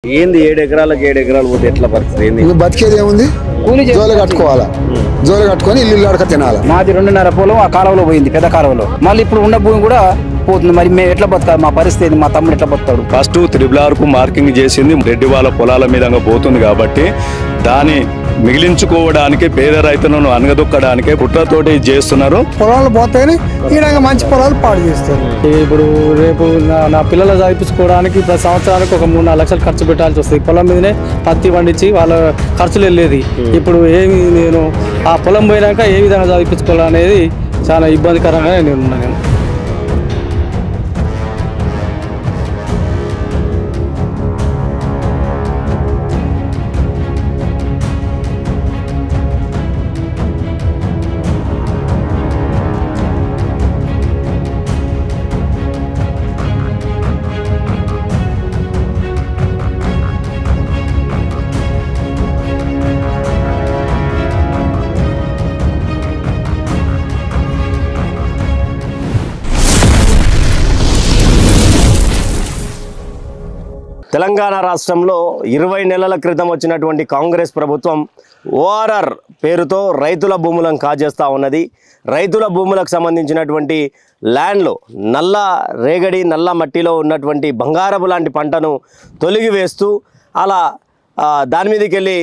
ఏంది 7 ఎకరాలకు 7 ఎకరాలు పోతే ఎట్లా పరిస్థితి ఏంది? నువ్వు బతికేది ఏముంది? జోలు కట్టుకోవాలా, జోలు కట్టుకొని ఇల్లు అడక తినాలి. మాది 2.5 పొలం ఆ కాలువలో పోయింది, పెద్ద కాలువలో. మళ్ళీ ఇప్పుడు ఉన్న భూమి కూడా పోతుంది. మరి మేము ఎట్లా బతకాలి? మా పరిస్థితి, మా తమ్ముడు ఎట్లా బతాడు? ఫస్ట్ RRR కు మార్కింగ్ చేసింది రెడ్డి వాళ్ళ పొలాల మీద పోతుంది కాబట్టి దాన్ని మిగిలించుకోవడానికి పేద రైతులను అనగదొక్కడానికి కుట్రతోటి చేస్తున్నారు. పొలాలు పోతాయని ఈ మంచి పొలాలు పాడు చేస్తారు. ఇప్పుడు రేపు నా పిల్లలు చదివించుకోవడానికి ప్రతి సంవత్సరానికి ఒక 3-4 లక్షలు ఖర్చు పెట్టాల్సి వస్తుంది. పొలం మీదనే పత్తి పండించి వాళ్ళ ఖర్చులు వెళ్ళేది. ఇప్పుడు ఏమి నేను ఆ పొలం పోయినాక ఏ విధంగా చదివించుకోవాలనేది చాలా ఇబ్బందికరంగా నేను ఉన్నాను. తెలంగాణ రాష్ట్రంలో 20 నెలల క్రితం వచ్చినటువంటి కాంగ్రెస్ ప్రభుత్వం ఓఆర్ఆర్ పేరుతో రైతుల భూములను కాజేస్తూ ఉన్నది. రైతుల భూములకు సంబంధించినటువంటి ల్యాండ్లో నల్ల రేగడి నల్ల మట్టిలో ఉన్నటువంటి బంగారపు లాంటి పంటను తొలగివేస్తూ అలా దాని మీదకి వెళ్ళి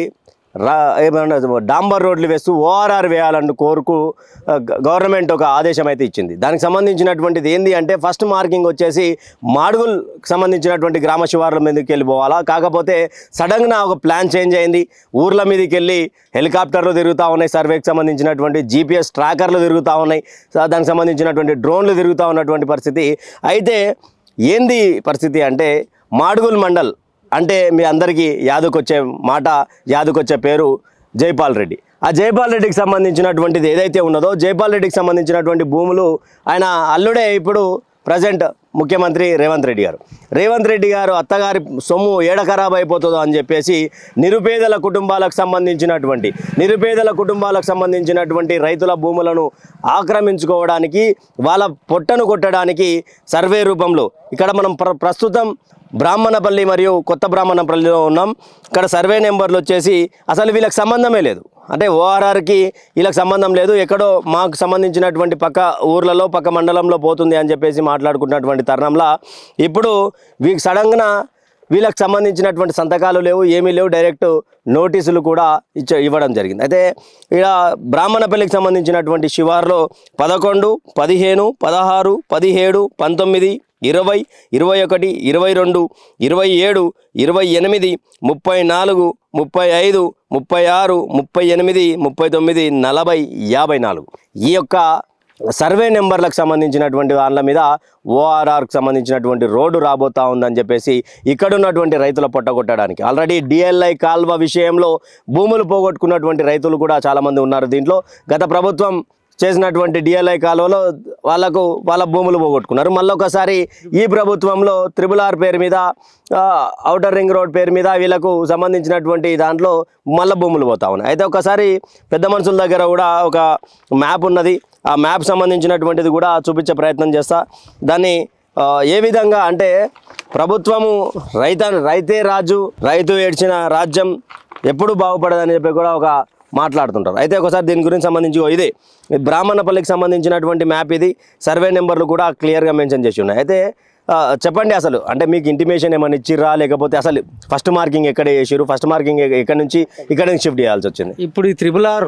ఏమన్నా డాంబర్ రోడ్లు వేస్తూ ఓఆర్ఆర్ వేయాలని కోరుకు గవర్నమెంట్ ఒక ఆదేశం అయితే ఇచ్చింది. దానికి సంబంధించినటువంటిది ఏంది అంటే ఫస్ట్ మార్కింగ్ వచ్చేసి మాడుగుల్కి సంబంధించినటువంటి గ్రామ శివార్ల మీదకి వెళ్ళిపోవాలా. కాకపోతే సడన్గా ఒక ప్లాన్ చేంజ్ అయింది. ఊర్ల మీదకి వెళ్ళి హెలికాప్టర్లు తిరుగుతూ ఉన్నాయి, సర్వేకి సంబంధించినటువంటి GPS ట్రాకర్లు తిరుగుతూ ఉన్నాయి, దానికి సంబంధించినటువంటి డ్రోన్లు తిరుగుతూ ఉన్నటువంటి పరిస్థితి. అయితే ఏంది పరిస్థితి అంటే మాడుగుల్ మండల్ అంటే మీ అందరికీ యాదకొచ్చే మాట, యాదకొచ్చే పేరు జైపాల్ రెడ్డి. ఆ జైపాల్ రెడ్డికి సంబంధించినటువంటిది ఏదైతే ఉన్నదో జైపాల్ రెడ్డికి సంబంధించినటువంటి భూములు ఆయన అల్లుడే ఇప్పుడు ప్రజెంట్ ముఖ్యమంత్రి రేవంత్ రెడ్డి గారు అత్తగారి సొమ్ము ఏడ ఖరాబ్ అయిపోతుందో అని చెప్పేసి నిరుపేదల కుటుంబాలకు సంబంధించినటువంటి రైతుల భూములను ఆక్రమించుకోవడానికి, వాళ్ళ పొట్టను కొట్టడానికి సర్వే రూపంలో ఇక్కడ మనం ప్రస్తుతం బ్రాహ్మణపల్లి మరియు కొత్త బ్రాహ్మణపల్లిలో ఉన్నాం. ఇక్కడ సర్వే నెంబర్లు వచ్చేసి అసలు వీళ్ళకి సంబంధమే లేదు. అంటే ఓఆర్ఆర్కి వీళ్ళకి సంబంధం లేదు, ఎక్కడో మాకు సంబంధించినటువంటి పక్క ఊర్లలో పక్క మండలంలో పోతుంది అని చెప్పేసి మాట్లాడుకున్నటువంటి తరుణంలో ఇప్పుడు సడన్గా వీళ్ళకి సంబంధించినటువంటి సంతకాలు లేవు, ఏమీ లేవు, డైరెక్ట్ నోటీసులు కూడా ఇవ్వడం జరిగింది. అయితే ఇక్కడ బ్రాహ్మణపల్లికి సంబంధించినటువంటి శివార్లో 11, 15, 16, 17, 19, 20, 21, 22, 27, 28, 34, 35, 36, 38, 39, 40, 54 ఈ యొక్క సర్వే నెంబర్లకు సంబంధించినటువంటి వాళ్ళ మీద ఓఆర్ఆర్కి సంబంధించినటువంటి రోడ్డు రాబోతా ఉందని చెప్పేసి ఇక్కడ ఉన్నటువంటి రైతుల పొట్టగొట్టడానికి ఆల్రెడీ DLI కాల్వ విషయంలో భూములు పోగొట్టుకున్నటువంటి రైతులు కూడా చాలామంది ఉన్నారు. దీంట్లో గత ప్రభుత్వం చేసినటువంటి DLI కాలువలో వాళ్ళ భూములు పోగొట్టుకున్నారు. మళ్ళొకసారి ఈ ప్రభుత్వంలో RRR పేరు మీద ఔటర్ రింగ్ రోడ్ పేరు మీద వీళ్ళకు సంబంధించినటువంటి దాంట్లో మళ్ళీ భూములు పోతా ఉన్నాయి. అయితే ఒకసారి పెద్ద మనుషుల దగ్గర కూడా ఒక మ్యాప్ ఉన్నది, ఆ మ్యాప్ సంబంధించినటువంటిది కూడా చూపించే ప్రయత్నం చేస్తా. దాన్ని ఏ విధంగా అంటే ప్రభుత్వము రైతే రాజు, రైతు ఏడ్చిన రాజ్యం ఎప్పుడు బాగుపడదని చెప్పి కూడా ఒక మాట్లాడుతుంటారు. అయితే ఒకసారి దీని గురించి సంబంధించి ఇదే బ్రాహ్మణపల్లికి సంబంధించినటువంటి మ్యాప్, ఇది సర్వే నెంబర్లు కూడా క్లియర్గా మెన్షన్ చేసి ఉన్నాయి. అయితే చెప్పండి, అసలు అంటే మీకు ఇంటిమేషన్ ఏమైనా ఇచ్చిర్రా, లేకపోతే అసలు ఫస్ట్ మార్కింగ్ ఎక్కడ చేసిరు, ఫస్ట్ మార్కింగ్ ఇక్కడ నుంచి షిఫ్ట్ చేయాల్సి వచ్చింది? ఇప్పుడు ఈ RRR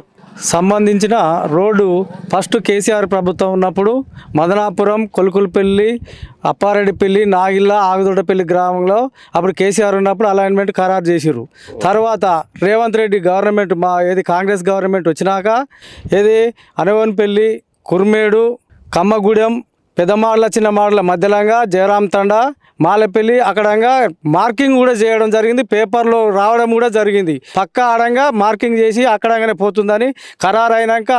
సంబంధించిన రోడ్డు ఫస్ట్ కేసీఆర్ ప్రభుత్వం ఉన్నప్పుడు మదనాపురం, కొలుకులపల్లి, అప్పారెడ్డిపల్లి, నాగిల్ల, ఆగుదొడ్డపల్లి గ్రామంలో అప్పుడు కేసీఆర్ ఉన్నప్పుడు అలైన్మెంట్ ఖరారు చేసిర్రు. తర్వాత రేవంత్ రెడ్డి గవర్నమెంట్ కాంగ్రెస్ గవర్నమెంట్ వచ్చినాక అనవన్పల్లి, కుర్మేడు, కమ్మగూడెం, పెద్దమాడల చిన్నమాడల మధ్యలంగా జయరాం తండా, మాలపల్లి అక్కడంగా మార్కింగ్ కూడా చేయడం జరిగింది, పేపర్లో రావడం కూడా జరిగింది. పక్క ఆడంగా మార్కింగ్ చేసి అక్కడంగానే పోతుందని ఖరారు అయినాక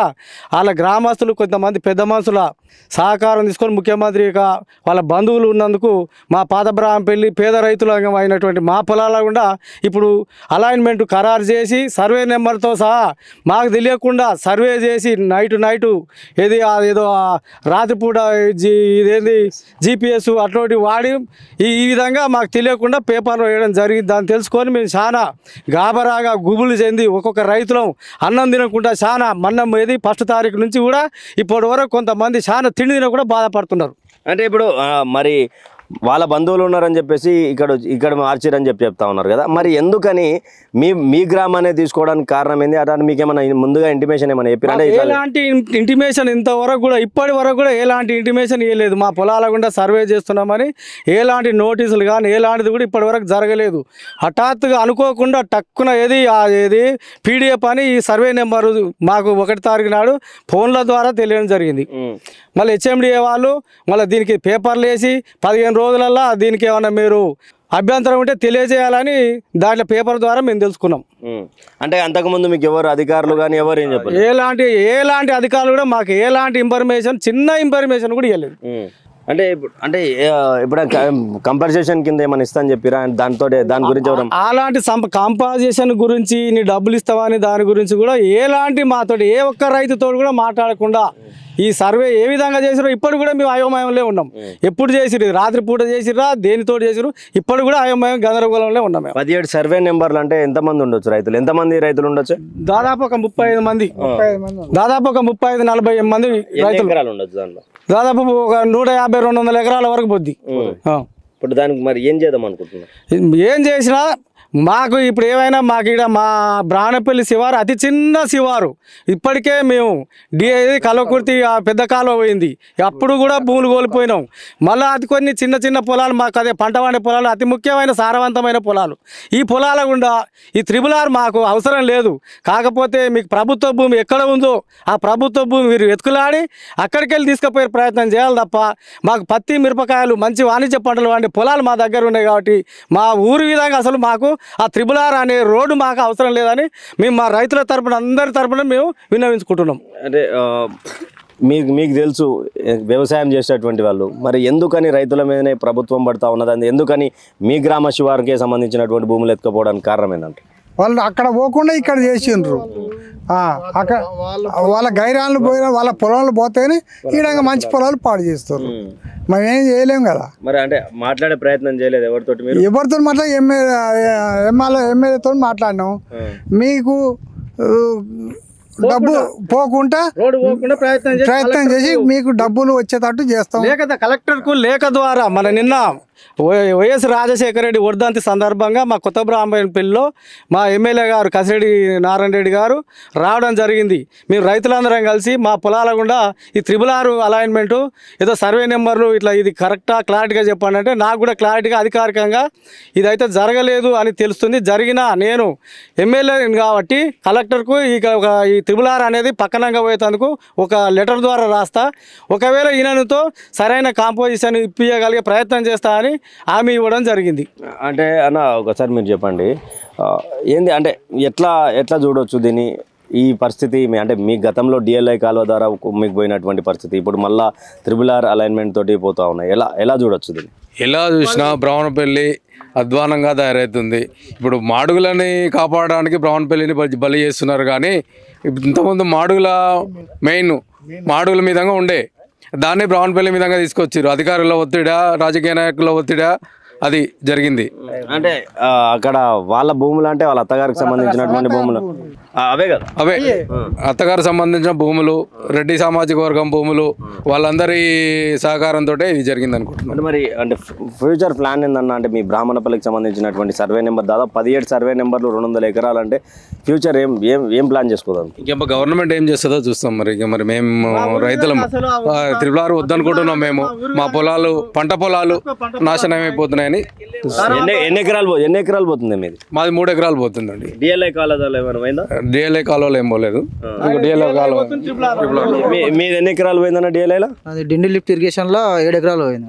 వాళ్ళ గ్రామస్తులు కొంతమంది పెద్ద మనుషుల సహకారం తీసుకొని ముఖ్యమంత్రి వాళ్ళ బంధువులు ఉన్నందుకు మా పాతబ్రాహ్మపల్లి పేద రైతులు అయినటువంటి మా పొలాల గుండా ఇప్పుడు అలైన్మెంట్ ఖరారు చేసి సర్వే నెంబర్తో సహా మాకు తెలియకుండా సర్వే చేసి నైటు ఏదో రాత్రిపూట ఇదేంది GPS అటువంటి వాడి ఈ విధంగా మాకు తెలియకుండా పేపర్లో వేయడం జరిగింది. దాన్ని తెలుసుకొని మేము చాలా గాబరాగా గుబులు చెంది ఒక్కొక్క రైతులం అన్నం తినకుండా చాలా మన్నం ఏది 1 తారీఖు నుంచి కూడా ఇప్పటి వరకు కొంతమంది చాలా తిండి తిన కూడా బాధపడుతున్నారు. అంటే ఇప్పుడు మరి వాళ్ళ బంధువులు ఉన్నారని చెప్పేసి ఇక్కడ మార్చిరని చెప్తా ఉన్నారు కదా, మరి ఎందుకని మీ గ్రామాన్ని తీసుకోవడానికి కారణం ఏంది? అలా మీకు ఏమైనా ముందుగా ఇంటిమేషన్ ఏమైనా చెప్పారంటే? ఎలాంటి ఇంటిమేషన్ ఇంతవరకు కూడా ఇప్పటి వరకు కూడా ఎలాంటి ఇంటిమేషన్ ఇవ్వలేదు. మా పొలాల గుండా సర్వే చేస్తున్నామని ఎలాంటి నోటీసులు కానీ ఎలాంటిది కూడా ఇప్పటి వరకు జరగలేదు. హఠాత్తుగా అనుకోకుండా టక్కున ఏది పీడిఎఫ్ అని ఈ సర్వే నెంబరు మాకు 1 తారీఖు నాడు ఫోన్ల ద్వారా తెలియడం జరిగింది. మళ్ళీ హెచ్ఎండిఏ వాళ్ళు మళ్ళీ దీనికి పేపర్లు వేసి 15 రోజులల్లో దీనికి ఏమన్నా మీరు అభ్యంతరం ఉంటే తెలియజేయాలని దాంట్లో పేపర్ ద్వారా మేము తెలుసుకున్నాం. అంటే అంతకుముందు మీకు ఎవరు అధికారులు కానీ ఎవరు ఏం చెప్పారు? ఎలాంటి అధికారులు కూడా మాకు ఎలాంటి ఇన్ఫర్మేషన్ చిన్న ఇన్ఫర్మేషన్ కూడా ఇవ్వలేదు. అంటే ఇప్పుడు కంపన్సేషన్ కింద ఏమైనా ఇస్తా అని చెప్పిరా? దాని గురించి అలాంటి కంపన్సేషన్ గురించి నీ డబ్బులు ఇస్తావని దాని గురించి కూడా ఎలాంటి మాతోటి ఏ ఒక్క రైతుతో కూడా మాట్లాడకుండా ఈ సర్వే ఏ విధంగా చేసిరో ఇప్పుడు కూడా మేము అయోమయంలో ఉన్నాం. ఎప్పుడు చేసిరు? రాత్రి పూట చేసిరా? దేనితో చేసిరు? ఇప్పుడు కూడా అయోమయం గందరగోళంలో ఉన్నాం. 17 సర్వే నెంబర్లు అంటే ఎంతమంది ఉండొచ్చు రైతులు? ఎంతమంది రైతులు ఉండొచ్చు? దాదాపు ఒక 35 మంది, దాదాపు ఒక 35-40 మంది రైతులు ఉండొచ్చు. దాంట్లో దాదాపు ఒక 150-200 ఎకరాల వరకు పోద్ది. ఇప్పుడు దానికి మరి ఏం చేద్దాం అనుకుంటున్నా? ఏం చేసినా మాకు ఇప్పుడు ఏమైనా మాకు ఇక్కడ మా బ్రాహ్మణపల్లి శివారు అతి చిన్న శివారు. ఇప్పటికే మేము కలవకుర్తి పెద్ద కాలువ పోయింది, అప్పుడు కూడా భూములు కోల్పోయినాం. మళ్ళీ అది కొన్ని చిన్న పొలాలు మాకు అదే పంట పండే పొలాలు అతి ముఖ్యమైన సారవంతమైన పొలాలు. ఈ పొలాల గుండా ఈ త్రిబుల్-ఆర్ మాకు అవసరం లేదు. కాకపోతే మీకు ప్రభుత్వ భూమి ఎక్కడ ఉందో ఆ ప్రభుత్వ భూమి మీరు వెతుకులాడి అక్కడికి వెళ్ళి తీసుకుపోయే ప్రయత్నం చేయాలి తప్ప మాకు పత్తి మిరపకాయలు మంచి వాణిజ్య పంటలు వంటి పొలాలు మా దగ్గర ఉన్నాయి కాబట్టి మా ఊరి విధంగా అసలు మాకు ఆ త్రిబుల్-ఆర్ అనే రోడ్డు మాకు అవసరం లేదని మేము మా రైతుల తరపున అందరి తరపున మేము విన్నవించుకుంటున్నాం. అంటే మీకు తెలుసు వ్యవసాయం చేసేటువంటి వాళ్ళు, మరి ఎందుకని రైతుల మీదనే ప్రభుత్వం పడతా ఉన్నది? ఎందుకని మీ గ్రామ శివారుకే సంబంధించినటువంటి భూములు ఎత్తుకపోవడానికి కారణం ఏంటంటే వాళ్ళు అక్కడ పోకుండా ఇక్కడ చేసిండ్రు. అక్కడ వాళ్ళ గైరాన్లు పోయినా వాళ్ళ పొలాలు పోతేనే ఈడంగా మంచి పొలాలు పాడు చేస్తారు. మనం ఏం చేయలేము కదా. మరి అంటే మాట్లాడే ప్రయత్నం చేయలేదు ఎవరితో? ఎవరితో మాట్లాడి ఎమ్మెల్యేతో మాట్లాడినాం. మీకు డబ్బు పోకుండా ప్రయత్నం చేసి మీకు డబ్బులు వచ్చేటట్టు చేస్తాం. కలెక్టర్కు లేఖ ద్వారా మన నిన్న వైఎస్ రాజశేఖర రెడ్డి వర్ధంతి సందర్భంగా మా కొత్త బ్రాహ్మణపల్లిలో మా ఎమ్మెల్యే గారు కసిరెడ్డి నారాయణ రెడ్డి గారు రావడం జరిగింది. మేము రైతులందరం కలిసి మా పొలాల గుండా ఈ త్రిబుల్-ఆర్ అలైన్మెంటు ఏదో సర్వే నెంబర్లు ఇట్లా ఇది కరెక్టా క్లారిటీగా చెప్పండి అంటే నాకు కూడా క్లారిటీగా అధికారికంగా ఇదైతే జరగలేదు అని తెలుస్తుంది. జరిగిన నేను ఎమ్మెల్యే కాబట్టి కలెక్టర్కు ఈ త్రిబుల్-ఆర్ అనేది పక్కనంగా పోయేందుకు ఒక లెటర్ ద్వారా రాస్తా, ఒకవేళ ఈయనతో సరైన కాంపోజిషన్ ఇప్పించగలిగే ప్రయత్నం చేస్తా అని హామీ ఇవ్వడం జరిగింది. అంటే అన్న ఒకసారి మీరు చెప్పండి, ఏంది అంటే ఎట్లా చూడవచ్చు దీన్ని? ఈ పరిస్థితి అంటే మీ గతంలో డిఎల్ఐ కాలువ ద్వారా మీకు పోయినటువంటి పరిస్థితి ఇప్పుడు మళ్ళీ త్రిబుల్-ఆర్ అలైన్మెంట్ తోటి పోతా ఉన్నాయి. ఎలా చూడొచ్చు దీన్ని? ఎలా చూసినా బ్రాహ్మణపల్లి అధ్వానంగా తయారవుతుంది. ఇప్పుడు మాడుగులని కాపాడడానికి బ్రాహ్మణపల్లిని బలి చేస్తున్నారు. కానీ ఇంతకుముందు మాడుగుల మీదంగా ఉండే దాన్ని బ్రాహ్మణపల్లి మీదంగా తీసుకొచ్చారు. అధికారుల ఒత్తిడా, రాజకీయ నాయకుల ఒత్తిడా అది జరిగింది. అంటే అక్కడ వాళ్ళ భూములు అంటే వాళ్ళ అత్తగారికి సంబంధించినటువంటి భూములు అవే కదా? అవే అత్తగారికి సంబంధించిన భూములు, రెడ్డి సామాజిక వర్గం భూములు, వాళ్ళందరి సహకారంతో ఇది జరిగింది అనుకుంటున్నాను. మరి అంటే ఫ్యూచర్ ప్లాన్ ఏందన్నా? అంటే మీ బ్రాహ్మణపల్లికి సంబంధించినటువంటి సర్వే నెంబర్ దాదాపు 17 సర్వే నెంబర్లు 200 ఎకరాలు అంటే ఫ్యూచర్ ఏం ప్లాన్ చేసుకోదాం? ఇంకేమో గవర్నమెంట్ ఏం చేస్తుందో చూస్తాం. మరి మేము రైతులం త్రిబుల్-ఆర్ వద్దనుకుంటున్నాం. మేము మా పొలాలు పంట పొలాలు నాశనం అయిపోతున్నాయని. ఎన్ని ఎకరాలు పోతుంది మీది? మాది 3 ఎకరాలు పోతుందండి. డిఎల్ఐ కాలువలో ఏమైనా పోయిందా? డిఎల్ఐ కాలువలో ఏం పోలేదు. డిఎల్ఐ కాలువ మీది ఎన్ని ఎకరాలు పోయిందన్న డిఎల్ఐలో? అది డిండి లిఫ్ట్ ఇరిగేషన్ లో 7 ఎకరాలు పోయింది.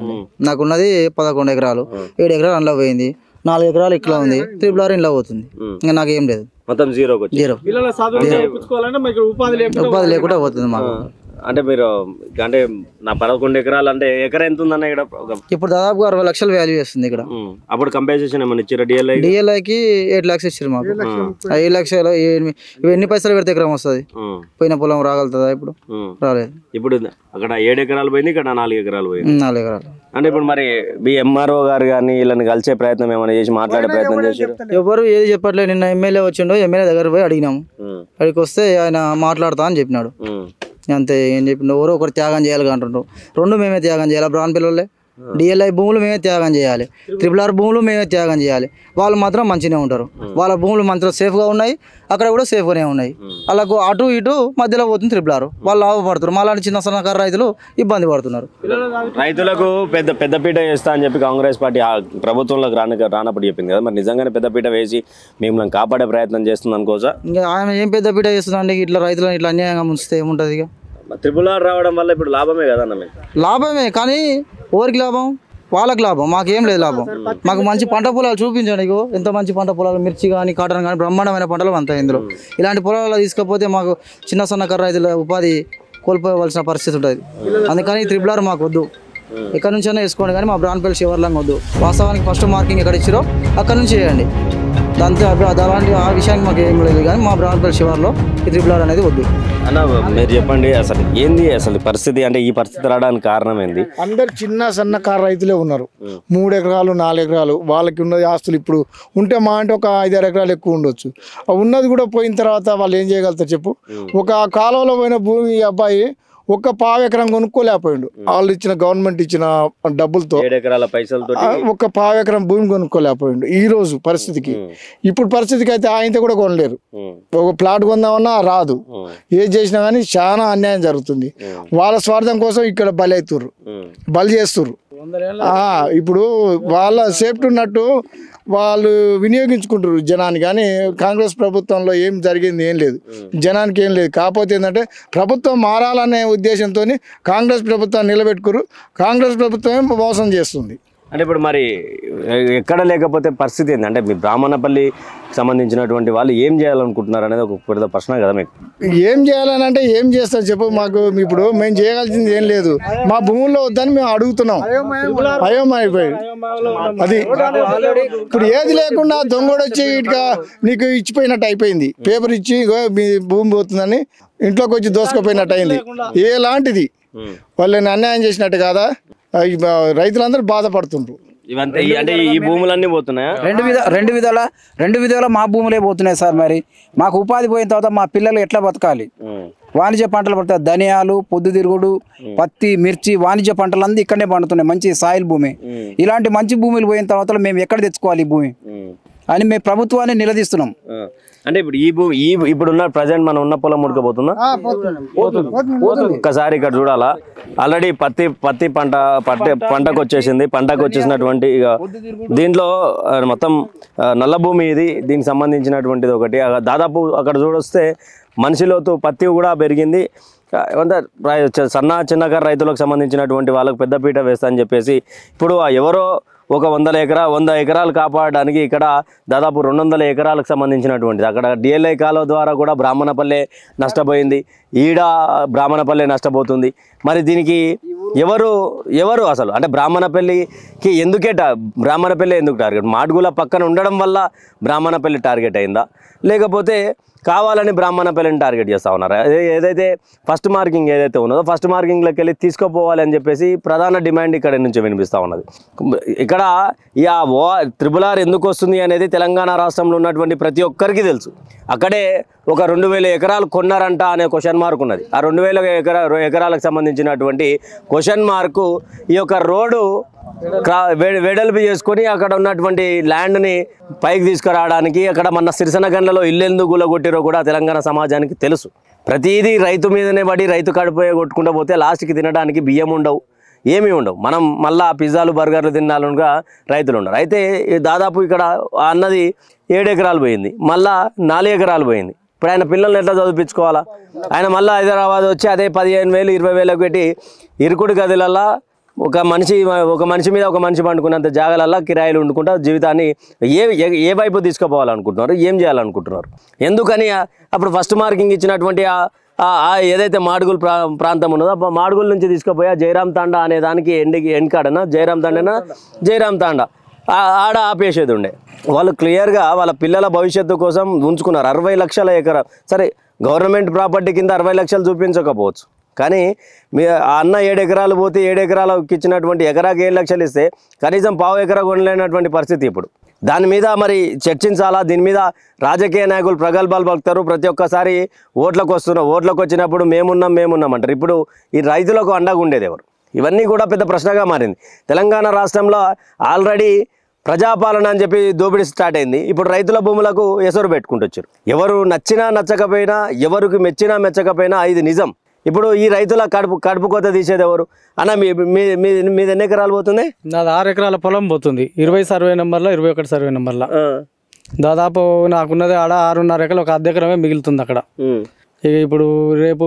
నాకున్నది 11 ఎకరాలు. 7 ఎకరాలు అందులో పోయింది. 4 ఎకరాలు ఇక్కడ ఉంది. త్రిబుల్-ఆర్ ఇంట్లో పోతుంది. ఇంకా నాకేం లేదు, మొత్తం జీరో. ఉపాధి లేకుండా పోతుంది మాకు. అంటే మీరు అంటే నా 11 ఎకరాలు అంటే ఎకరా ఎంత ఉందన్న ఇక్కడ ఇప్పుడు దాదాపు 60 లక్షలు వాల్యూ చేస్తుంది ఇక్కడ. అప్పుడు కంపెన్సేషన్ ఏమన్నా ఇచ్చారా డిఎల్ఐకి 8 లక్షలు ఇచ్చారు మాకు. 7 లక్షలు ఇవి ఎన్ని పైసలు పెడితే ఎకరం వస్తుంది? పోయిన పొలం రాగలుగుతుందా? ఇప్పుడు రాలేదు. ఇప్పుడు అక్కడ 7 ఎకరాలు పోయింది, ఇక్కడ 4 ఎకరాలు పోయింది. 4 ఎకరాలు. అంటే ఇప్పుడు మరి ఎంఆర్ఓ గారు కానీ వీళ్ళని కలిసే ప్రయత్నం ఏమైనా చేసి మాట్లాడే ప్రయత్నం చేశారు? ఎవరు ఏది చెప్పట్లేదు. నిన్న ఎమ్మెల్యే వచ్చిండో, ఎమ్మెల్యే దగ్గర పోయి అడిగినాము. అడిగి వస్తే ఆయన మాట్లాడతా అని చెప్పినాడు. అంతే. ఏం చెప్పిండు? ఎవరో ఒకరు త్యాగం చేయాలి అంటుండ్రు. 2 మేమే త్యాగం చేయాలి. బ్రాహ్మణ పిల్లలే డిఎల్ఐ భూములు మేమే త్యాగం చేయాలి, RRR భూములు మేమే త్యాగం చేయాలి. వాళ్ళు మాత్రం మంచిగానే ఉంటారు. వాళ్ళ భూములు మాత్రం సేఫ్గా ఉన్నాయి, అక్కడ కూడా సేఫ్గానే ఉన్నాయి. వాళ్ళకు అటు ఇటు మధ్యలో పోతుంది RRR. వాళ్ళు లాభపడుతున్నారు. మాలాంటి చిన్న సన్నకారు రైతులు ఇబ్బంది పడుతున్నారు. రైతులకు పెద్దపీట వేస్తా అని చెప్పి కాంగ్రెస్ పార్టీ ప్రభుత్వంలోకి రానప్పుడు చెప్పింది కదా, మరి నిజంగానే పెద్దపీట వేసి మిమ్మల్ని కాపాడే ప్రయత్నం చేస్తుంది అనుకోవచ్చా? ఇంకా ఆయన ఏం పెద్దపీట చేస్తుందండి? ఇట్లా రైతులను ఇట్లా అన్యాయంగా ముంచితే ఏముంటుంది? ఇక RRR రావడం వల్ల ఇప్పుడు లాభమే కదన్న మీకు? లాభమే, కానీ ఎవరికి లాభం? వాళ్ళకి లాభం, మాకేం లేదు లాభం. మాకు మంచి పంట పొలాలు చూపించండి. ఇగో ఎంత మంచి పంట పొలాలు, మిర్చి కానీ కాటన్ కానీ బ్రహ్మాండమైన పంటలు అంతా ఇందులో. ఇలాంటి పొలాలు తీసుకపోతే మాకు చిన్న సన్నకారు రైతుల ఉపాధి కోల్పోవలసిన పరిస్థితి ఉంటుంది. అందుకని RRR మాకు వద్దు. ఎక్కడి నుంచైనా వేసుకోండి, కానీ మా బ్రాహ్మణపల్లి శివర్లంగా వద్దు. వాస్తవానికి ఫస్ట్ మార్కింగ్ ఎక్కడ ఇచ్చారో అక్కడ నుంచి చేయండి. దాంతో అలాంటి ఆ విషయానికి మాకు ఏం లేదు, కానీ మా బ్రాహ్మణపల్లి శివార్లో RRR అనేది వద్దు. అన్న మీరు చెప్పండి, అసలు ఏంది అసలు పరిస్థితి? అంటే ఈ పరిస్థితి రావడానికి కారణం ఏంది? అందరు చిన్న సన్నకారు రైతులే ఉన్నారు. 3 ఎకరాలు 4 ఎకరాలు వాళ్ళకి ఉన్నది ఆస్తులు. ఇప్పుడు ఉంటే మా అంటే ఒక 5-6 ఎకరాలు ఎక్కువ ఉండొచ్చు. ఉన్నది కూడా పోయిన తర్వాత వాళ్ళు ఏం చేయగలుగుతారు చెప్పు? ఒక కాలువలో పోయిన భూమి ఈ అబ్బాయి ఒక్క 1/4 ఎకరం కొనుక్కోలేకపోయిండు. వాళ్ళు ఇచ్చిన గవర్నమెంట్ ఇచ్చిన డబ్బులతో 7 ఎకరాల పైసలతో ఒక 1/4 ఎకరం భూమి కొనుక్కోలేకపోయిండు ఈ రోజు పరిస్థితికి. ఇప్పుడు పరిస్థితికి అయితే ఆయనతో కూడా కొనలేరు. ఒక ప్లాట్ కొందామన్నా రాదు. ఏది చేసినా కానీ చాలా అన్యాయం జరుగుతుంది. వాళ్ళ స్వార్థం కోసం ఇక్కడ బలి అవుతుర్రు, బలి చేస్తుర్రు. ఇప్పుడు వాళ్ళ సేఫ్టీ ఉన్నట్టు వాళ్ళు వినియోగించుకుంటారు జనాన్ని. కానీ కాంగ్రెస్ ప్రభుత్వంలో ఏం జరిగింది ఏం లేదు, జనానికి ఏం లేదు. కాకపోతే ఏంటంటే ప్రభుత్వం మారాలనే ఉద్దేశంతో కాంగ్రెస్ ప్రభుత్వాన్ని నిలబెట్టుకురు. కాంగ్రెస్ ప్రభుత్వమే మోసం చేస్తుంది. అంటే ఇప్పుడు మరి ఎక్కడ లేకపోతే పరిస్థితి ఏంటి? అంటే మీ బ్రాహ్మణపల్లి సంబంధించినటువంటి వాళ్ళు ఏం చేయాలనుకుంటున్నారు అనేది ఒక పెద్ద ప్రశ్న కదా మీకు. ఏం చేయాలని అంటే ఏం చేస్తారు చెప్పు? మాకు ఇప్పుడు మేము చేయగలిసింది ఏం లేదు. మా భూముల్లో వద్దని మేము అడుగుతున్నాం. అయోమయమైపోయి అది ఇప్పుడు ఏది లేకుండా దొంగోడు వచ్చి ఇటుగా నీకు ఇచ్చిపోయినట్టు అయిపోయింది. పేపర్ ఇచ్చి మీ భూమి పోతుందని ఇంట్లోకి వచ్చి దోసుకుపోయినట్టు అయింది. ఎలాంటిది వాళ్ళని అన్యాయం చేసినట్టు కాదా? రైతులందరూ బాధపడుతుండ్రు. ఇవంతా అంటే ఈ భూములన్నీ పోతున్నాయా? రెండు విధాల మా భూములే పోతున్నాయి సార్. మరి మాకు ఉపాధి పోయిన తర్వాత మా పిల్లలు ఎట్లా బతకాలి? వాణిజ్య పంటలు పడతాయి. ధనియాలు, పొద్దుతిరుగుడు, పత్తి, మిర్చి, వాణిజ్య పంటలు అంతా ఇక్కడనే పండుతున్నాయి. మంచి సాయిల్ భూమి. ఇలాంటి మంచి భూములు పోయిన తర్వాత మేము ఎక్కడ తెచ్చుకోవాలి ఈ భూమి అని మేము ప్రభుత్వాన్ని నిలదీస్తున్నాం. అంటే ఇప్పుడు ఈ భూమి ఇప్పుడున్న ప్రజెంట్ మనం ఉన్న పొలం ఉడకపోతుందా? ఒక్కసారి ఇక్కడ చూడాలా. ఆల్రెడీ పత్తి పంటకు వచ్చేసింది. పంటకు వచ్చేసినటువంటి ఇక దీంట్లో మొత్తం నల్ల భూమి ఇది. దీనికి సంబంధించినటువంటిది ఒకటి. దాదాపు అక్కడ చూడొస్తే మనిషి లోతు పత్తి కూడా పెరిగింది. చిన్నకారు రైతులకు సంబంధించినటువంటి వాళ్ళకు పెద్దపీట వేస్తా అని చెప్పేసి ఇప్పుడు ఎవరో ఒక 100 ఎకరాలు కాపాడడానికి ఇక్కడ దాదాపు 200 ఎకరాలకు సంబంధించినటువంటిది. అక్కడ డిఎల్ఐ కాలువ ద్వారా కూడా బ్రాహ్మణపల్లె నష్టపోయింది, ఈడ బ్రాహ్మణపల్లె నష్టపోతుంది. మరి దీనికి ఎవరు అసలు అంటే బ్రాహ్మణపల్లికి బ్రాహ్మణపల్లి ఎందుకు టార్గెట్? మాడుగుల పక్కన ఉండడం వల్ల బ్రాహ్మణపల్లి టార్గెట్ అయిందా, లేకపోతే కావాలని బ్రాహ్మణపల్లిని టార్గెట్ చేస్తూ ఉన్నారు? ఏదైతే ఫస్ట్ మార్కింగ్ ఏదైతే ఉన్నదో ఫస్ట్ మార్కింగ్లోకి వెళ్ళి తీసుకుపోవాలి అని చెప్పేసి ప్రధాన డిమాండ్ ఇక్కడ నుంచి వినిపిస్తూ ఉన్నది. ఇక్కడ RRR ఎందుకు వస్తుంది అనేది తెలంగాణ రాష్ట్రంలో ఉన్నటువంటి ప్రతి ఒక్కరికి తెలుసు. అక్కడే ఒక 2000 ఎకరాలు కొన్నారంట అనే క్వశ్చన్ మార్క్ ఉన్నది. ఆ 2000 ఎకరాలకు సంబంధించినటువంటి క్వశ్చన్ మార్కు ఈ యొక్క రోడ్డు వెడల్పు చేసుకొని అక్కడ ఉన్నటువంటి ల్యాండ్ని పైకి తీసుకురావడానికి అక్కడ మన సిరిసనగండ్లలో ఇల్లు ఎందుకు గులగొట్టిరో కూడా తెలంగాణ సమాజానికి తెలుసు. ప్రతిదీ రైతు మీదనే పడి రైతు కడిపోయే కొట్టుకుంటూ పోతే లాస్ట్కి తినడానికి బియ్యం ఉండవు, ఏమీ ఉండవు. మనం మళ్ళీ పిజ్జాలు బర్గర్లు తినాలనుగా రైతులు ఉండరు. అయితే దాదాపు ఇక్కడ అన్నది 7 ఎకరాలు పోయింది, మళ్ళా 4 ఎకరాలు పోయింది. ఇప్పుడు ఆయన పిల్లల్ని ఎట్లా చదివించుకోవాలా? ఆయన మళ్ళీ హైదరాబాద్ వచ్చి అదే 15,000 20,000 పెట్టి ఇరుకుడు గదులల్లా ఒక మనిషి మీద ఒక మనిషి పండుకున్నంత జాగాలల్లా కిరాయిలు వండుకుంటా జీవితాన్ని ఏ వైపు తీసుకుపోవాలనుకుంటున్నారు, ఏం చేయాలనుకుంటున్నారు? ఎందుకని అప్పుడు ఫస్ట్ మార్కింగ్ ఇచ్చినటువంటి ఏదైతే మాడుగుల్ ప్రాంతం ఉన్నదో ఆ మాడుగుల నుంచి తీసుకుపోయి జయరాం తాండా అనే దానికి ఎండ్కాడనా జయరాం తాండా ఆడ ఆపేసేది ఉండే. వాళ్ళు క్లియర్గా వాళ్ళ పిల్లల భవిష్యత్తు కోసం ఉంచుకున్నారు. 60 లక్షల ఎకరా, సరే గవర్నమెంట్ ప్రాపర్టీ కింద 60 లక్షలు చూపించకపోవచ్చు, కానీ మీ ఆ అన్న 7 ఎకరాలు పోతే 7 ఎకరాలకు ఇచ్చినటువంటి ఎకరాకి 7 లక్షలు ఇస్తే కనీసం పావు ఎకరా కొనలేనటువంటి పరిస్థితి ఇప్పుడు. దాని మీద మరి చర్చించాలా, దీని మీద రాజకీయ నాయకులు ప్రగల్భాలు పలుకుతారు. ప్రతి ఒక్కసారి ఓట్లకు వచ్చినప్పుడు మేమున్నాం అంటారు. ఇప్పుడు ఈ రైతులకు అండగా ఉండేది ఎవరు? ఇవన్నీ కూడా పెద్ద ప్రశ్నగా మారింది. తెలంగాణ రాష్ట్రంలో ఆల్రెడీ ప్రజాపాలన అని చెప్పి దోపిడీ స్టార్ట్ అయింది. ఇప్పుడు రైతుల భూములకు ఎసరు పెట్టుకుంటూ వచ్చారు. ఎవరు నచ్చినా నచ్చకపోయినా, ఎవరికి మెచ్చకపోయినా ఇది నిజం. ఇప్పుడు ఈ రైతుల కడుపు కోత తీసేది ఎవరు అన్న? మీద ఎన్ని ఎకరాలు పోతుంది? నాది 6 ఎకరాల పొలం పోతుంది. 20 సర్వే నెంబర్లో 21 సర్వే నెంబర్లో దాదాపు నాకున్నది ఆడ 6.5 ఎకరాలు, ఒక 1/2 ఎకరమే మిగులుతుంది అక్కడ. ఇక ఇప్పుడు రేపు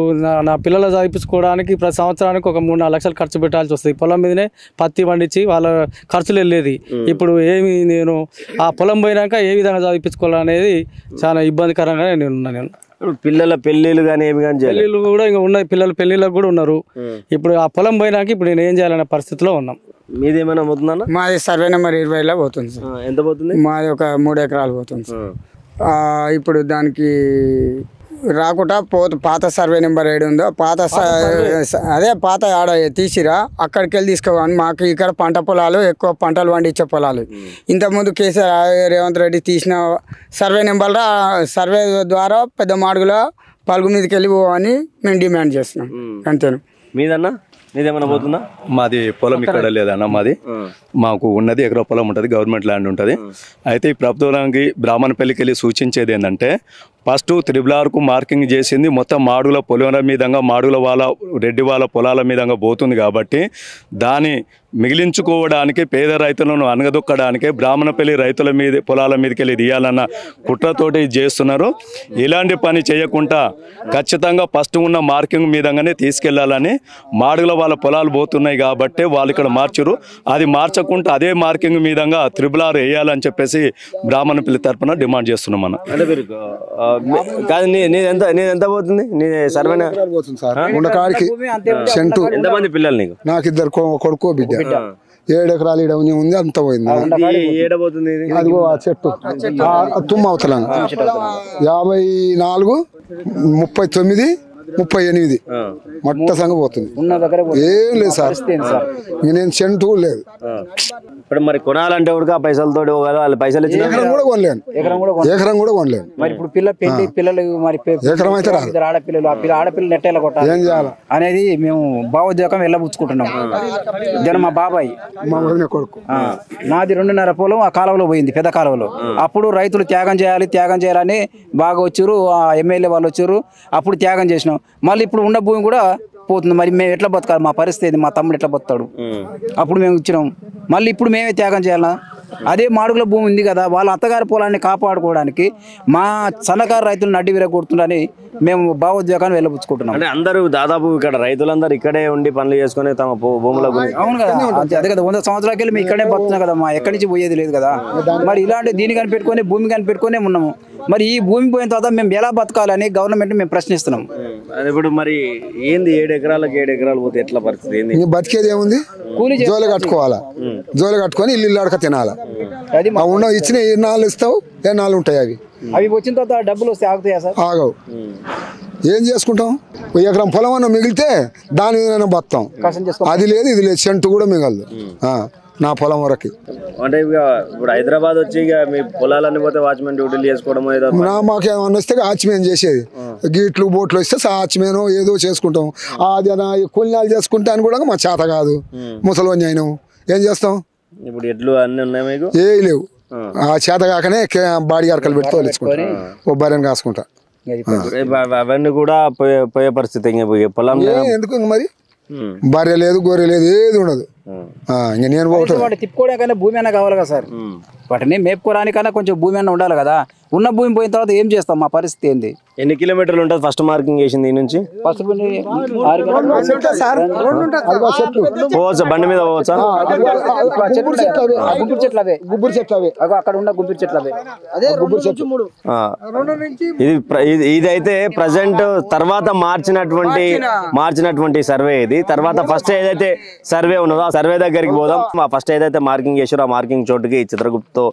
నా పిల్లలు చదివించుకోవడానికి ప్రతి సంవత్సరానికి ఒక 3-4 లక్షలు ఖర్చు పెట్టాల్సి వస్తుంది. పొలం మీదనే పత్తి పండించి వాళ్ళ ఖర్చులు వెళ్ళేది. ఇప్పుడు ఏమి నేను ఆ పొలం పోయినాక ఏ విధంగా చదివించుకోవాలనేది చాలా ఇబ్బందికరంగా నేను పిల్లల పెళ్ళిళ్ళు కానీ ఏమి కానీ పెళ్ళిళ్ళు కూడా ఇంకా ఉన్నాయి, పిల్లల పెళ్ళిళ్ళకి కూడా ఉన్నారు. ఇప్పుడు ఆ పొలం పోయినాక ఇప్పుడు నేను ఏం చేయాలనే పరిస్థితిలో ఉన్నాం. మీది ఏమైనా పోతుందన్న? మాది సర్వే నెంబర్ 20లో పోతుంది సార్. ఎంత పోతుంది? మాది ఒక 3 ఎకరాలు పోతుంది సార్. ఇప్పుడు దానికి రాకుండా పాత సర్వే నెంబర్ 7 ఉందో పాత ఆడ తీసిరా అక్కడికి వెళ్ళి తీసుకోవాలి. మాకు ఇక్కడ పంట పొలాలు ఎక్కువ పంటలు పండించే పొలాలు. ఇంతకుముందు కేసీఆర్ రేవంత్ రెడ్డి తీసిన సర్వే నెంబర్లో సర్వే ద్వారా పెద్ద మాడుగులో పలుగు మీదకి వెళ్ళి పోవని మేము డిమాండ్ చేస్తున్నాం. అంతేను. మీదన్నా మీదేమన్నా పోతుందా? మాది పొలం ఇక్కడ లేదన్న. మాకు ఉన్నది ఎకరా పొలం ఉంటుంది, గవర్నమెంట్ ల్యాండ్ ఉంటుంది. అయితే ఈ ప్రభుత్వానికి బ్రాహ్మణపల్లికి వెళ్ళి సూచించేది ఏంటంటే, ఫస్ట్ 3R మార్కింగ్ చేసింది మొత్తం మాడుగుల పొలాల మీదంగా, మాడుగుల రెడ్డి వాళ్ళ పొలాల మీదంగా పోతుంది. కాబట్టి దాన్ని మిగిలించుకోవడానికి పేద రైతులను అనగదొక్కడానికి బ్రాహ్మణపల్లి రైతుల మీద పొలాల మీదకి వెళ్ళి తీయాలన్న కుట్రతోటి చేస్తున్నారు. ఇలాంటి పని చేయకుండా ఖచ్చితంగా ఫస్ట్ ఉన్న మార్కింగ్ మీదంగానే తీసుకెళ్లాలని, మాడుగుల వాళ్ళ పొలాలు పోతున్నాయి కాబట్టి వాళ్ళు ఇక్కడ మార్చరు, అది మార్చకుండా అదే మార్కింగ్ మీదంగా 3R వేయాలని చెప్పేసి బ్రాహ్మణపల్లి తరఫున డిమాండ్ చేస్తున్నాం. మనం కాదు, నీదెంత పోతుంది? నీ సర్వే పోతుంది సార్. ఉండకాడికి సెంటు. ఎంతమంది పిల్లలు నీకు? నాకు 2 కొడుకో బిడ్డ. 7 ఎకరాలు ఈడ ఉంది, అంత పోయింది. అదిగో ఆ చెట్టు తుమ్మ అవతల 54, 39, 38 మొట్ట సంగ పోతుంది. ఏం లేదు సార్, నేను సెంటు లేదు. ఇప్పుడు మరి కొనాలంటే కూడా పైసలతో పైసలు ఇచ్చిన ఎకరం కూడా కొనలేను. మరి ఇప్పుడు పిల్లలు మరి ఎకరం అయితే ఆడపిల్లలు ఆడపిల్లలు నెట్టేలా కొట్టాలి ఏం చేయాలి అనేది మేము భావోద్వేగం వెళ్ళబుచ్చుకుంటున్నాం. జన మా బాబాయ్ కొడుకు నాది 2.5 పొలం ఆ కాలువలో పోయింది, పెద్ద కాలువలో. అప్పుడు రైతులు త్యాగం చేయాలని బాగా వచ్చారు, ఎమ్మెల్యే వాళ్ళు వచ్చారు, అప్పుడు త్యాగం చేసినాం. మళ్ళీ ఇప్పుడు ఉన్న భూమి కూడా పోతుంది. మరి మేము ఎట్లా బతకాలి? మా పరిస్థితి, మా తమ్ముడు ఎట్లా బతాడు? అప్పుడు మేము ఇచ్చినాం, మళ్ళీ ఇప్పుడు మేమే త్యాగం చేయాలన్నా? అదే మాడుగుల భూమి ఉంది కదా, వాళ్ళ అత్తగారి పొలాన్ని కాపాడుకోవడానికి మా సన్నకారు రైతులు నడ్డి విరగొడుతుందని మేము భావోద్వేగాన్ని వెళ్ళబుచ్చుకుంటున్నాం. అంటే అందరూ దాదాపు ఇక్కడ రైతులందరూ ఇక్కడే ఉండి పనులు చేసుకుని తమ భూముల అవును కదా, అదే కదా. 100 సంవత్సరాలకి వెళ్ళి మేము ఇక్కడే బతున్నాం కదా, మా ఎక్కడి నుంచి పోయేది లేదు కదా. మరి ఇలాంటి దీన్ని కనిపెట్టుకొని భూమి కనిపెట్టుకునే ఉన్నాము. మరి ఈ భూమి పోయిన తర్వాత మేము ఎలా బతకాలని గవర్నమెంట్ మేము ప్రశ్నిస్తున్నాం. ఇప్పుడు మరి ఏంది 7 ఎకరాలు పోతే ఎట్లా పరిస్థితి? ఏంది బతికేది ఏముంది? జోలు కట్టుకోవాలా, జోలు కట్టుకొని ఇల్లు అడక తినాలా. ఉన్న ఇచ్చిన 4 ఇస్తావు, 4 ఉంటాయి. అవి వచ్చిన తర్వాత డబ్బులు వస్తే ఆగుతాయా సార్? ఆగవు. ఏం చేసుకుంటాం? 1 ఎకరం పొలం అన్న మిగిలితే దాని మీద బతాం. అది లేదు ఇది లేదు, సెంటు కూడా మిగలదు నా పొలం వరకు. అంటే ఇప్పుడు హైదరాబాద్ వచ్చి మీ పొలాలన్నీ పోతే వాచ్మెన్ డ్యూటీలు చేసుకోవడం మాకేమన్నా వస్తే వాచ్మెన్ చేసేది, గీట్లు బోట్లు వస్తే వాచ్మెన్ ఏదో చేసుకుంటాం. అది కూలినాలు చేసుకుంటే అని కూడా మా చేత కాదు, ముసలోని అయినాం, ఏం చేస్తాం? ఇప్పుడు ఎడ్లు అన్ని ఉన్నాయి మీకు? ఏ లేవు, ఆ చేత కాకనే బాడీ అరకలు పెట్టి తోలించుకుంటా, ఓ బర్రెని కాసుకుంటా. అవన్నీ కూడా పోయే పరిస్థితి. పొలం ఎందుకు మరి? భార్య లేదు, గొర్రె లేదు, ఏది ఉండదు. ఇంకా నేను తిప్పుకోవడానికైనా భూమి అన్నా కావాలి కదా సార్. వాటిని మేపుకోవడానికైనా కొంచెం భూమి అన్న ఉండాలి కదా. ఉన్న భూమి పోయిన తర్వాత ఏం చేస్తాం? మా పరిస్థితి ఏంది? ఎన్ని కిలోమీటర్లు ఉంటుంది ఫస్ట్ మార్కింగ్ చేసింది ఈ నుంచి? పోవచ్చా బండి మీద పోవచ్చా? గుబ్బురు చెట్లు అవే, అక్కడ ఉన్న గుబ్బురు చెట్లు అవే. ఇదైతే ప్రజెంట్ తర్వాత మార్చినటువంటి సర్వే ఇది. తర్వాత ఫస్ట్ ఏదైతే సర్వే ఉన్నదో ఆ సర్వే దగ్గరికి పోదాం. ఫస్ట్ ఏదైతే మార్కింగ్ చేసారో ఆ మార్కింగ్ చోటుకి చిత్రగుప్తతో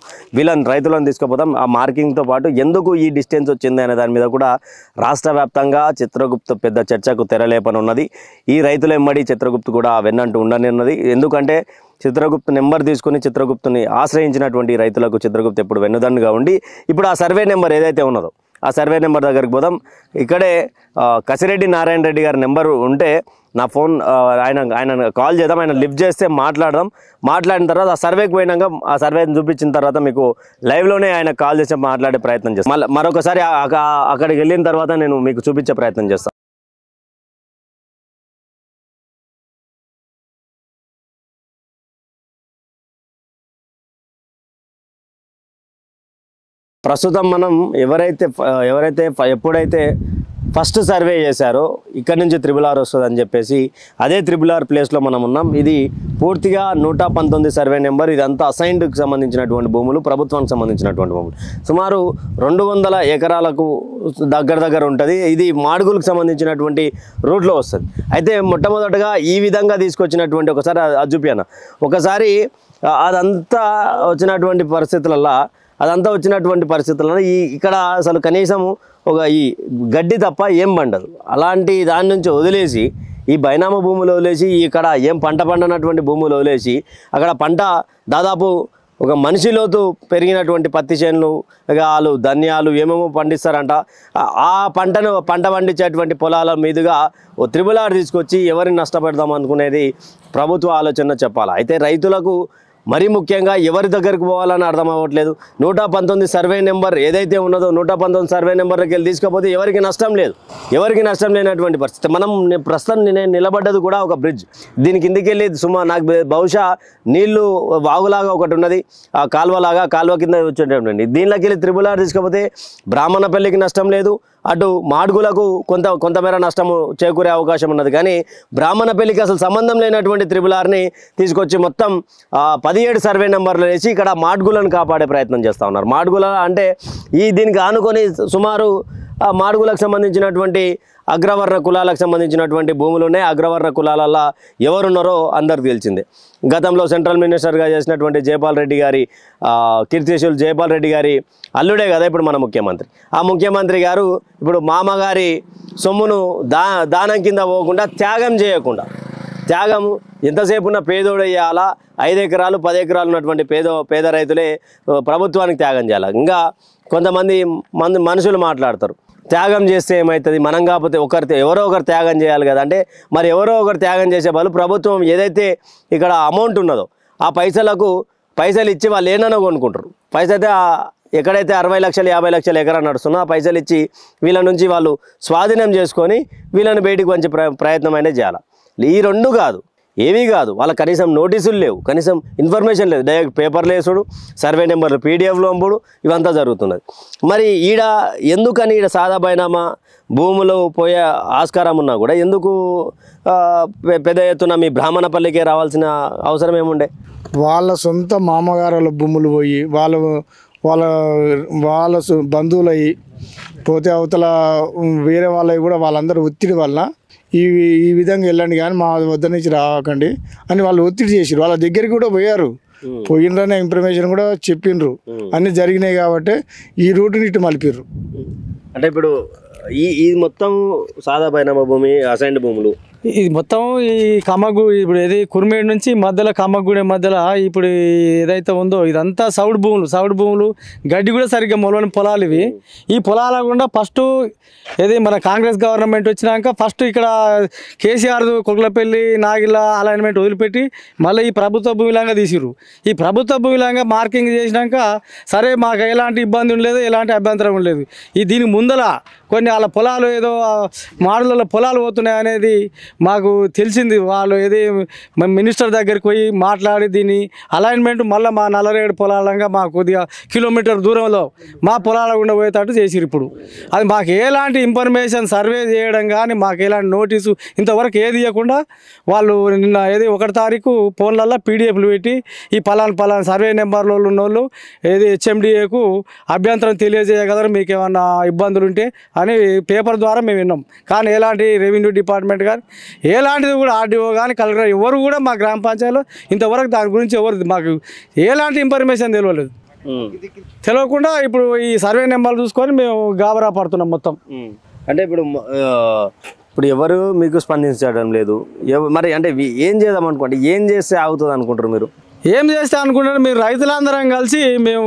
రైతులను తీసుకుపోతాం. ఆ మార్కింగ్ తో పాటు ఎందుకు ఈ డిస్టెన్స్ వచ్చింది అనే దాని మీద కూడా రాష్ట్ర వ్యాప్తంగా చిత్రగుప్త పెద్ద చర్చకు తెరలేపనున్నది. ఈ రైతుల ఎమ్మడి చిత్రగుప్తు కూడా వెన్నంటూ ఉండనున్నది. ఎందుకంటే చిత్రగుప్తు నెంబర్ తీసుకుని చిత్రగుప్తుని ఆశ్రయించినటువంటి రైతులకు చిత్రగుప్తు ఎప్పుడు వెన్నుదన్నుగా ఉండి ఇప్పుడు ఆ సర్వే నెంబర్ ఏదైతే ఉన్నదో ఆ సర్వే నెంబర్ దగ్గరికి పోదాం. ఇక్కడే కసిరెడ్డి నారాయణ రెడ్డి గారి నెంబరు ఉంటే నా ఫోన్ ఆయన కాల్ చేద్దాం. ఆయన లిఫ్ట్ చేస్తే మాట్లాడిన తర్వాత ఆ సర్వేకి పోయినాక ఆ సర్వేని చూపించిన తర్వాత మీకు లైవ్లోనే ఆయన కాల్ చేసి మాట్లాడే ప్రయత్నం చేస్తాను. మళ్ళీ మరొకసారి అక్కడికి వెళ్ళిన తర్వాత నేను మీకు చూపించే ప్రయత్నం చేస్తాను. ప్రస్తుతం మనం ఎప్పుడైతే ఫస్ట్ సర్వే చేశారో ఇక్కడ నుంచి 666 వస్తుంది అని చెప్పేసి అదే 666 ప్లేస్లో మనం ఉన్నాం. ఇది పూర్తిగా 119 సర్వే నెంబర్. ఇదంతా అసైన్డ్కి సంబంధించినటువంటి భూములు, ప్రభుత్వానికి సంబంధించినటువంటి భూములు. సుమారు 200 ఎకరాలకు దగ్గర ఉంటుంది. ఇది మాడుగులకు సంబంధించినటువంటి రూట్లో వస్తుంది. అయితే మొట్టమొదటగా ఈ విధంగా తీసుకొచ్చినటువంటి ఒకసారి అది చూపియాను. ఒకసారి అదంతా వచ్చినటువంటి పరిస్థితులలో ఇక్కడ అసలు కనీసం ఈ గడ్డి తప్ప ఏం పండదు. అలాంటి దాని నుంచి వదిలేసి ఈ బైనామా భూములు వదిలేసి ఇక్కడ ఏం పంట పండనటువంటి భూములు వదిలేసి అక్కడ పంట దాదాపు ఒక మనిషి లోతు పెరిగినటువంటి పత్తి చేనులు, ఆలు, ధాన్యాలు ఏమేమో పండిస్తారంట. ఆ పంట పండించేటువంటి పొలాల మీదుగా ఓ 666 తీసుకొచ్చి ఎవరిని నష్టపెడదాం అనుకునేది ప్రభుత్వ ఆలోచన చెప్పాలి. అయితే రైతులకు మరీ ముఖ్యంగా ఎవరి దగ్గరికి పోవాలని అర్థం అవ్వట్లేదు. 119 సర్వే నెంబర్ ఏదైతే ఉన్నదో 119 సర్వే నెంబర్కి వెళ్ళి తీసుకపోతే ఎవరికి నష్టం లేనటువంటి పరిస్థితి. ప్రస్తుతం నేను నిలబడ్డది కూడా ఒక బ్రిడ్జ్. దీని కిందికి వెళ్ళి నాకు బహుశా నీళ్లు వాగులాగా ఒకటి ఉన్నది, ఆ కాలువ కింద వచ్చేటటువంటి దీనిలోకి వెళ్ళి 666 తీసుకపోతే బ్రాహ్మణపల్లికి నష్టం లేదు, అటు మాడుగులకు కొంతమేర నష్టము చేకూరే అవకాశం ఉన్నది. కానీ బ్రాహ్మణపల్లికి అసలు సంబంధం లేనటువంటి 666ని తీసుకొచ్చి మొత్తం 17 సర్వే నెంబర్లు వేసి ఇక్కడ మాడుగులను కాపాడే ప్రయత్నం చేస్తూ ఉన్నారు. మాడుగుల అంటే దీనికి ఆనుకొని సుమారు మాడుగులకు సంబంధించినటువంటి అగ్రవర్ణ కులాలకు సంబంధించినటువంటి భూములు ఉన్నాయి. అగ్రవర్ణ కులాలలో ఎవరున్నారో అందరికి తెలిసిందే. గతంలో సెంట్రల్ మినిస్టర్గా చేసినటువంటి జైపాల్ రెడ్డి గారి కీర్తిశేషులు జైపాల్ రెడ్డి గారి అల్లుడే కదా ఇప్పుడు మన ముఖ్యమంత్రి. ఆ ముఖ్యమంత్రి గారు ఇప్పుడు మామగారి సొమ్మును దానం కింద పోకుండా త్యాగం ఎంతసేపు ఉన్న పేదోడు వేయాలా, 5 ఎకరాలు 10 ఎకరాలు ఉన్నటువంటి పేద రైతులే ప్రభుత్వానికి త్యాగం చేయాలి. ఇంకా కొంతమంది మనుషులు మాట్లాడతారు, త్యాగం చేస్తే ఏమవుతుంది, మనం కాకపోతే ఎవరో ఒకరు త్యాగం చేయాలి కదా. అంటే మరి ఎవరో ఒకరు త్యాగం చేసే వాళ్ళు ప్రభుత్వం ఏదైతే ఇక్కడ అమౌంట్ ఉన్నదో ఆ పైసలు ఇచ్చి వాళ్ళు ఏనైనా కొనుక్కుంటారు. పైసలు ఎక్కడైతే 60 లక్షలు 50 లక్షల ఎకరా నడుస్తుందో ఆ పైసలు ఇచ్చి వీళ్ళ నుంచి వాళ్ళు స్వాధీనం చేసుకొని వీళ్ళని బయటికి పంచే ప్రయత్నం అనేది చేయాలి. ఈ రెండు కాదు, ఏమీ కాదు, వాళ్ళకి కనీసం నోటీసులు లేవు, కనీసం ఇన్ఫర్మేషన్ లేదు. డైరెక్ట్ పేపర్లు వేసుడు, సర్వే నెంబర్లు పీడిఎఫ్లో పంపుడు, ఇవంతా జరుగుతున్నది. మరి ఎందుకని సాదా బైనామా భూములు పోయే ఆస్కారం ఉన్నా కూడా ఎందుకు పెద్ద ఎత్తున మీ బ్రాహ్మణపల్లికే రావాల్సిన అవసరం ఏముండే? వాళ్ళ సొంత మామగారుల భూములు పోయి వాళ్ళ బంధువులు అయ్యి పోతే అవతల వేరే వాళ్ళవి కూడా వాళ్ళందరూ ఒత్తిడి వల్ల ఈ విధంగా వెళ్ళండి కానీ మా వద్ద నుంచి రాకండి అని వాళ్ళు ఒత్తిడి చేసిరు. వాళ్ళ దగ్గరికి కూడా పోయినరనే ఇన్ఫర్మేషన్ కూడా చెప్పిండ్రు. అన్నీ జరిగినాయి కాబట్టి ఈ రూట్ని ఇటు మలిపిర్రు. అంటే ఇప్పుడు ఈ మొత్తం సాదా బైనామా భూమి, అసైన్డ్ భూములు, ఇది మొత్తం ఈ కమ్మగు ఇప్పుడు ఏది కుర్మేడు నుంచి మధ్యలో కమ్మగూడెం మధ్యలో ఇప్పుడు ఏదైతే ఉందో ఇదంతా సౌడు భూములు గడ్డి కూడా సరిగ్గా మొలవని పొలాలు ఇవి. ఈ పొలాల గుండా ఫస్ట్ ఏది మన కాంగ్రెస్ గవర్నమెంట్ వచ్చినాక ఫస్ట్ ఇక్కడ కేసీఆర్ కొకులపల్లి నాగిల అలైన్మెంట్ వదిలిపెట్టి మళ్ళీ ఈ ప్రభుత్వ భూమిలాగా తీసిర్రు. ఈ ప్రభుత్వ భూమిలాగా మార్కింగ్ చేసినాక సరే మాకు ఎలాంటి ఇబ్బంది ఉండలేదు, ఎలాంటి అభ్యంతరం ఉండలేదు. దీనికి ముందల కొన్ని వాళ్ళ పొలాలు ఏదో మాడులలో పొలాలు పోతున్నాయి అనేది మాకు తెలిసింది. వాళ్ళు ఏది మినిస్టర్ దగ్గరికి పోయి మాట్లాడి దీన్ని అలైన్మెంట్ మళ్ళీ మా నల్లరేడు పొలాలంగా మాకు కొద్దిగా కిలోమీటర్ దూరంలో మా పొలాల గుండా పోయేటట్టు చేసిరు. ఇప్పుడు అది మాకు ఎలాంటి ఇన్ఫర్మేషన్ సర్వే చేయడం కానీ మాకు ఎలాంటి నోటీసు ఇంతవరకు ఏది ఇవ్వకుండా వాళ్ళు నిన్న ఏది 1వ తారీఖు ఫోన్లలో పీడిఎఫ్లు పెట్టి ఈ పలానా సర్వే నెంబర్లో ఉన్న వాళ్ళు ఏది హెచ్ఎండిఏకు అభ్యంతరం తెలియజేయగలరు, మీకు ఏమన్నా ఇబ్బందులు ఉంటే అని పేపర్ ద్వారా మేము విన్నాం. కానీ ఎలాంటి రెవెన్యూ డిపార్ట్మెంట్ కానీ ఎలాంటిది కూడా ఆర్డీఓ కానీ కలెక్టర్ ఎవరు కూడా మా గ్రామ పంచాయతీలో ఇంతవరకు దాని గురించి ఎవరు మాకు ఎలాంటి ఇన్ఫర్మేషన్ తెలియలేదు. తెలియకుండా ఇప్పుడు ఈ సర్వే నెంబర్లు చూసుకొని మేము గాబరా పడుతున్నాం మొత్తం. అంటే ఇప్పుడు ఎవరు మీకు స్పందించడం లేదు మరి. అంటే ఏం చేద్దాం అనుకోండి, ఏం చేస్తే ఆగుతుంది అనుకుంటారు మీరు? ఏం చేస్తే అనుకుంటారు మీరు? రైతులందరం కలిసి మేము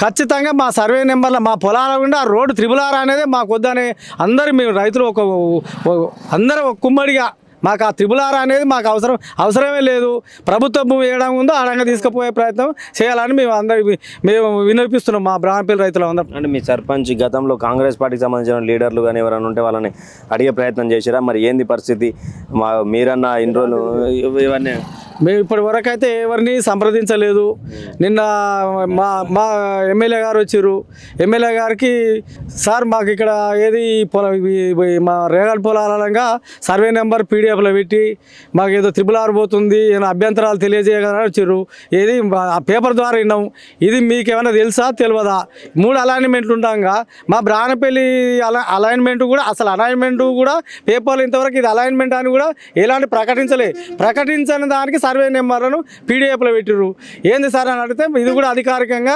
ఖచ్చితంగా మా సర్వే నెంబర్లో మా పొలాల గుండా రోడ్డు RRR అనేది మాకు వద్దనే అందరూ మేము రైతులు అందరూ ఒక కుమ్మడిగా మాకు ఆ RRR అనేది మాకు అవసరమే లేదు. ప్రభుత్వ భూమి వేయడం ఉందో ఆడంగా తీసుకుపోయే ప్రయత్నం చేయాలని మేము వినిపిస్తున్నాం మా బ్రాహ్మణపల్లి రైతులు అందరం. అంటే మీ సర్పంచ్ గతంలో కాంగ్రెస్ పార్టీకి సంబంధించిన లీడర్లు కానీ ఎవరైనా ఉంటే వాళ్ళని అడిగే ప్రయత్నం చేశారా? మరి ఏంది పరిస్థితి? మీరన్నా ఇన్ని రోజులు ఇవన్నీ మేము ఇప్పటి వరకు అయితే ఎవరిని సంప్రదించలేదు. నిన్న మా ఎమ్మెల్యే గారు వచ్చారు. ఎమ్మెల్యే గారికి సార్ మాకు ఇక్కడ ఏది మా రేగడ్ పొలాలంగా సర్వే నెంబర్ పీడిఎఫ్లో పెట్టి మాకు ఏదో RRR పోతుంది, ఏమైనా అభ్యంతరాలు తెలియజేయగలని వచ్చారు. ఏది ఆ పేపర్ ద్వారా విన్నాం. ఇది మీకు ఏమైనా తెలుసా తెలియదా? 3 అలైన్మెంట్లు ఉంటాగా మా బ్రాహ్మణపల్లి అలైన్మెంట్ కూడా అసలు అలైన్మెంట్ కూడా పేపర్లు ఇంతవరకు ఇది అలైన్మెంట్ అని కూడా ఎలాంటి ప్రకటించని దానికి సర్వే నెంబర్లను పీడిఎఫ్లో పెట్టిర్రు. ఏంది సార్ అని అడిగితే ఇది కూడా అధికారికంగా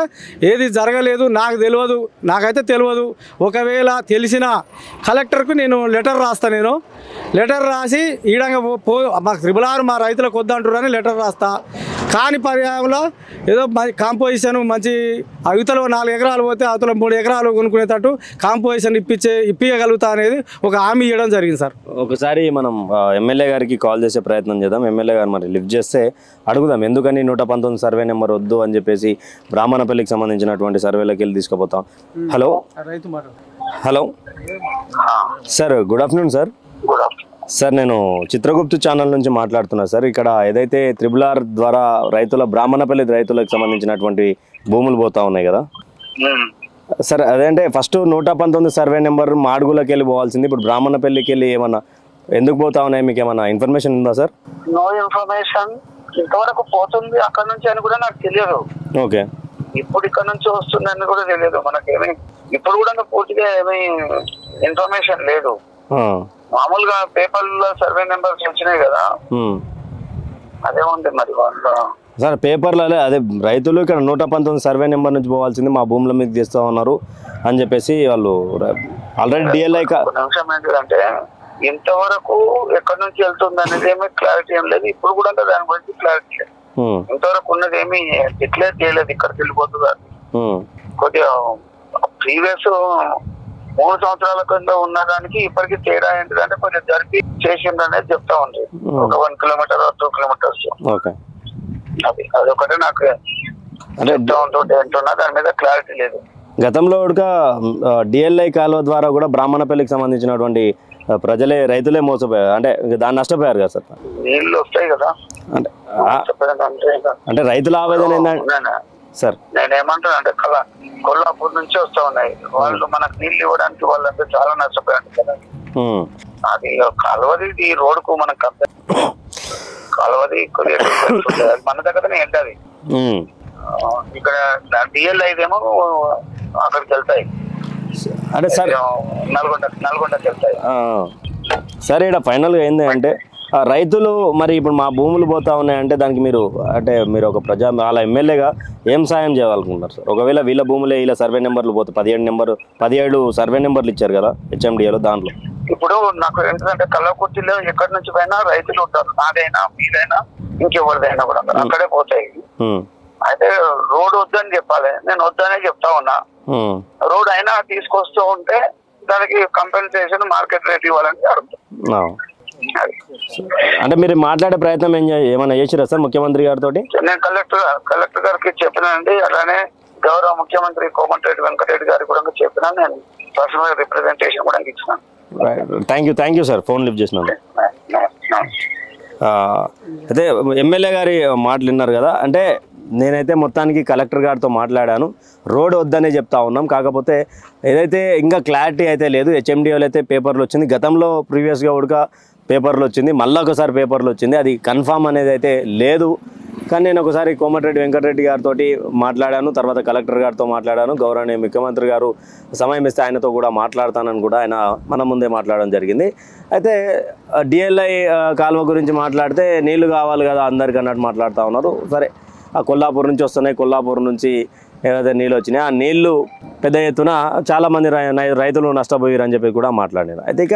ఏది జరగలేదు, నాకు తెలియదు, నాకైతే తెలియదు. ఒకవేళ తెలిసిన కలెక్టర్కు నేను లెటర్ రాస్తాను. నేను లెటర్ రాసి ఈడంగా మాకు RRR మా రైతులకు వద్దంటారు అని లెటర్ రాస్తా. కాని పర్యాయంలో ఏదో కాంపోజిషన్ మంచి అవతల 4 ఎకరాలు పోతే అవతల 3 ఎకరాలు కొనుక్కునేటట్టు కాంపోజిషన్ ఇప్పించగలుగుతా అనేది ఒక హామీ ఇవ్వడం జరిగింది సార్. ఒకసారి మనం ఎమ్మెల్యే గారికి కాల్ చేసే ప్రయత్నం చేద్దాం. ఎమ్మెల్యే గారు మరి లిఫ్ట్ చేస్తే అడుగుదాం ఎందుకని 119 సర్వే నెంబర్ వద్దు అని చెప్పేసి బ్రాహ్మణపల్లికి సంబంధించినటువంటి సర్వేలోకి వెళ్ళి తీసుకుపోతాం. Hello sir, good afternoon sir. Sir నేను చిత్రగుప్తు ఛానల్ నుంచి మాట్లాడుతున్నా సార్. ఇక్కడ ఏదైతే RRR ద్వారా బ్రాహ్మణపల్లి రైతులకు సంబంధించినటువంటి భూములు పోతా ఉన్నాయి కదా సార్, అదేంటే ఫస్ట్ 119 సర్వే నెంబర్ మాడుగులకి వెళ్ళి పోవాల్సింది, ఇప్పుడు బ్రాహ్మణపల్లికి వెళ్ళి ఏమన్నా ఎందుకు పోతా ఉన్నాయి? మీకు ఏమన్నా ఇన్ఫర్మేషన్ ఉందా సార్? No information. ఇంతవరకు పోతుంది అక్కడ నుంచి అని కూడా నాకు తెలియదు. ఓకే, ఇప్పుడు ఇక్కడ నుంచి వస్తుందని కూడా తెలియదు మనకేమి. ఇప్పుడు కూడా పూర్తిగా ఏమీ ఇన్ఫర్మేషన్ లేదు. మామూలుగా పేపర్లో సర్వే నెంబర్స్ వచ్చినాయి కదా, అదే ఉంది మరి సార్ పేపర్లలో. అదే రైతులు ఇక్కడ 119 సర్వే నెంబర్ నుంచి పోవాల్సింది, మా భూముల మీద చేస్తూ ఉన్నారు అని చెప్పేసి వాళ్ళు ఆల్రెడీ డిఎల్ఐ. నిమిషం ఏంటంటే ఇంతవరకు ఎక్కడి నుంచి వెళ్తుంది అనేది ఏమీ క్లారిటీ ఏం లేదు. ఇప్పుడు కూడా దాని గురించి క్లారిటీ లేదు. ఇంతవరకు ఉన్నది ఏమీ డిక్లేర్ చేయలేదు ఇక్కడికి వెళ్ళిపోతుంది. కొద్దిగా ప్రీవియస్ 3 సంవత్సరాల కింద ఉన్నదానికి ఇప్పటికీ తేడా ఏంటిదంటే కొంచెం జరిపి చేసింది అనేది చెప్తా ఉంది. ఒక 1 కిలోమీటర్ 2 కిలోమీటర్స్. అదొకటే నాకు అంటున్నా, దాని మీద క్లారిటీ లేదు. గతంలో కూడా డిఎల్ఐ కాలువ ద్వారా కూడా బ్రాహ్మణపల్లికి సంబంధించినటువంటి రైతులే మోసపోయారు, అంటే దాన్ని నష్టపోయారు కదా సార్. నీళ్ళు వస్తాయి కదా అంటే రైతుల ఆవేదన ఏంటంటే సార్, నేనేమంటాను అంటే కొల్లాపూర్ నుంచి వస్తా ఉన్నాయి వాళ్ళు, మనకు నీళ్ళు ఇవ్వడానికి వాళ్ళంతా చాలా నష్టపోయారు కదా. అది కాలువది ఈ రోడ్డుకు మనకు కాలువది కొద్దిగా మన దగ్గరనే ఎండది. ఇక్కడ డిఎల్ అయితేమో అక్కడికి వెళ్తాయి, అంటే సార్ నల్గొండకి వెళ్తాయి. సరే, ఇక్కడ ఫైనల్గా ఏంది అంటే రైతులు మరి ఇప్పుడు మా భూములు పోతా ఉన్నాయంటే దానికి మీరు ఒక వాళ్ళ ఎమ్మెల్యేగా ఏం సాయం చేయాలనుకుంటారు సార్? ఒకవేళ వీళ్ళ భూములే ఇలా సర్వే నెంబర్లు పోతే 17 సర్వే నెంబర్లు ఇచ్చారు కదా హెచ్ఎండిఏలో, దాంట్లో ఇప్పుడు నాకు ఏంటంటే కల్లకుర్తిలో ఎక్కడి నుంచి పోయినా రైతులు ఉంటారు, నాదైనా మీదైనా ఇంకెవరిదైనా కూడా అక్కడే పోతాయి. అయితే రోడ్ వద్దని చెప్పాలి, నేను వద్దనే చెప్తా ఉన్నా. రోడ్ అయినా తీసుకొస్తూ ఉంటే దానికి కంపెన్సేషన్ మార్కెట్ రేట్ ఇవ్వాలని అడుగుతాం. అంటే మీరు మాట్లాడే ప్రయత్నం ఏమైనా చేసిరా సార్ ముఖ్యమంత్రి గారితో? నేను కలెక్టర్ గారికి చెప్పినానండి. అలానే గౌరవ ముఖ్యమంత్రి కోమటిరెడ్డి వెంకటరెడ్డి గారికి కూడా చెప్పినా. నేను పర్సనల్ రిప్రజెంటేషన్ కూడా ఇచ్చినాను. Thank you sir phone lift చేసినాను. అయితే ఎమ్మెల్యే గారి మాటలు విన్నారు కదా. అంటే నేనైతే మొత్తానికి కలెక్టర్ గారితో మాట్లాడాను, రోడ్ వద్దనే చెప్తా ఉన్నాం. కాకపోతే ఏదైతే ఇంకా క్లారిటీ అయితే లేదు. హెచ్ఎండిఓలు అయితే పేపర్లు వచ్చింది, గతంలో ప్రీవియస్గా ఉడక పేపర్లు వచ్చింది, మళ్ళీ ఒకసారి పేపర్లు వచ్చింది, అది కన్ఫామ్ అనేది అయితే లేదు. కానీ నేను ఒకసారి కోమటిరెడ్డి వెంకటరెడ్డి గారితో మాట్లాడాను, తర్వాత కలెక్టర్ గారితో మాట్లాడాను. గౌరవనీయ ముఖ్యమంత్రి గారు సమయం ఇస్తే ఆయనతో కూడా మాట్లాడతానని కూడా ఆయన మన ముందే మాట్లాడడం జరిగింది. అయితే డిఎల్ఐ కాలువ గురించి మాట్లాడితే నీళ్లు కావాలి కదా అందరికీ అన్నట్టు మాట్లాడుతూ ఉన్నారు. సరే, ఆ కొల్లాపూర్ నుంచి వస్తున్నాయి, కొల్లాపూర్ నుంచి ఏదైతే నీళ్ళు వచ్చినాయి, ఆ నీళ్లు పెద్ద ఎత్తున చాలామంది రైతులు నష్టపోయారని చెప్పి కూడా మాట్లాడారు. అయితే ఇక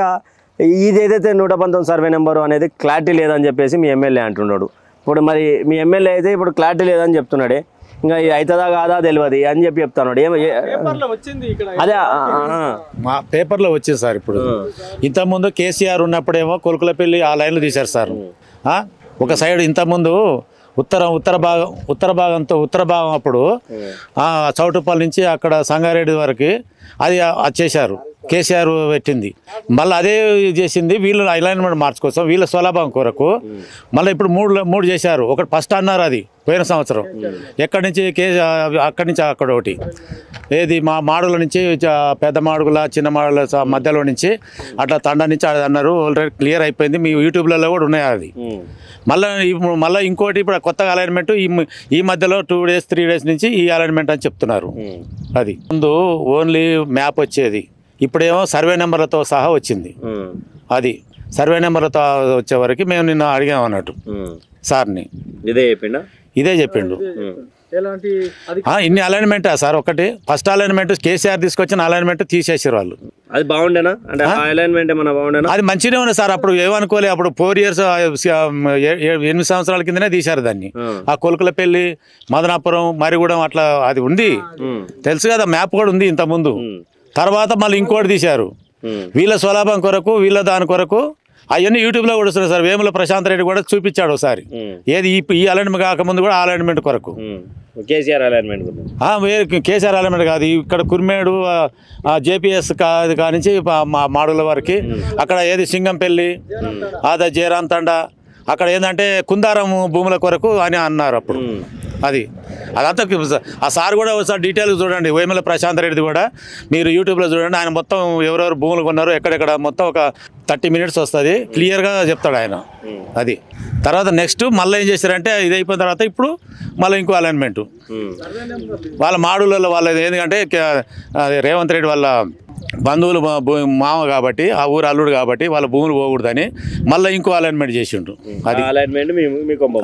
ఇది ఏదైతే 119 సర్వే నెంబరు అనేది క్లారిటీ లేదని చెప్పేసి మీ ఎమ్మెల్యే అంటున్నాడు. ఇప్పుడు మరి మీ ఎమ్మెల్యే అయితే ఇప్పుడు క్లారిటీ లేదని చెప్తున్నాడే, ఇంకా అవుతుందా కాదా తెలియదు అని చెప్పి చెప్తున్నాడు. అదే మా పేపర్లో వచ్చింది సార్. ఇప్పుడు ఇంతకుముందు కేసీఆర్ ఉన్నప్పుడేమో కొలుకులపల్లి ఆ లైన్లు తీశారు సార్. ఒక సైడ్ ఇంతకుముందు ఉత్తర భాగం అప్పుడు చౌటుపల్లి నుంచి అక్కడ సంగారెడ్డి వరకు అది చేశారు, కేసీఆర్ పెట్టింది. మళ్ళీ అదే చేసింది వీళ్ళు అలైన్మెంట్ మార్చుకోసం వీళ్ళ స్వలాభం కొరకు. మళ్ళీ ఇప్పుడు మూడు చేశారు. ఒకటి ఫస్ట్ అన్నారు, అది పోయిన సంవత్సరం ఎక్కడి నుంచి అక్కడి నుంచి అక్కడ ఒకటి ఏది మా మాడుగుల నుంచి పెద్ద మాడుగుల చిన్న మాడుగుల మధ్యలో నుంచి అట్లా తండ నుంచి అది అన్నారు. ఆల్రెడీ క్లియర్ అయిపోయింది, మీ యూట్యూబ్లలో కూడా ఉన్నాయి అది. మళ్ళీ ఇంకోటి ఇప్పుడు కొత్తగా అలైన్మెంట్ ఈ మధ్యలో 2 days 3 days నుంచి ఈ అలైన్మెంట్ అని చెప్తున్నారు. అది ముందు ఓన్లీ మ్యాప్ వచ్చేది, ఇప్పుడేమో సర్వే నెంబర్లతో సహా వచ్చింది. అది సర్వే నెంబర్లతో వచ్చే వరకు మేము నిన్న అడిగాం అన్నట్టు సార్ని. ఇదే చెప్పిండు. ఇన్ని అలైన్మెంటా సార్? ఒకటి ఫస్ట్ అలైన్మెంట్ కేసీఆర్ తీసుకొచ్చిన అలైన్మెంట్ తీసేసారు వాళ్ళు. అది బాగుండేనా? అంటే అలైన్మెంట్ ఏమన్నా బాగుండేనా? అది మంచిగానే ఉంది సార్. అప్పుడు ఏమనుకోలే, అప్పుడు 4 years 8 సంవత్సరాల కిందనే తీశారు దాన్ని. ఆ కొలుకులపల్లి, మదనాపురం, మరిగూడెం అట్లా అది ఉంది, తెలుసు కదా, మ్యాప్ కూడా ఉంది ఇంత ముందు. తర్వాత మళ్ళీ ఇంకోటి తీశారు వీళ్ళ స్వలాభం కొరకు, వీళ్ళ దాని కొరకు. అవన్నీ యూట్యూబ్లో కూడా వస్తున్నాయి సార్. వేముల ప్రశాంత్ రెడ్డి కూడా చూపించాడు ఒకసారి, ఏది ఈ అలైన్మెంట్ కాకముందు కూడా అలైన్మెంట్ కొరకు. కేసీఆర్ అలైన్మెంట్ కేసీఆర్ అలైన్మెంట్ కాదు, ఇక్కడ కుర్మేడు జేపీఎస్ కానించి మాడుల వరకు అక్కడ ఏది సింగంపల్లి, అదే జయరాం తండ, అక్కడ ఏంటంటే కుందారం భూముల కొరకు అని అన్నారు అప్పుడు. అదంతా ఆ సార్ కూడా ఒకసారి డీటెయిల్ చూడండి, వేముల ప్రశాంత్ రెడ్డి కూడా మీరు యూట్యూబ్లో చూడండి. ఆయన మొత్తం ఎవరెవరు భూములు కొన్నారు ఎక్కడెక్కడ మొత్తం ఒక 30 minutes వస్తుంది, క్లియర్గా చెప్తాడు ఆయన. అది తర్వాత నెక్స్ట్ మళ్ళీ ఏం చేశారంటే ఇది అయిపోయిన తర్వాత ఇప్పుడు మళ్ళీ ఇంకో అలైన్మెంట్ వాళ్ళ మాడులలో వాళ్ళది ఎందుకంటే రేవంత్ రెడ్డి వాళ్ళ బంధువులు మామ కాబట్టి ఆ ఊరు అల్లుడు కాబట్టి వాళ్ళ భూములు పోకూడదని మళ్ళీ ఇంకో అలైన్మెంట్ చేసిండు.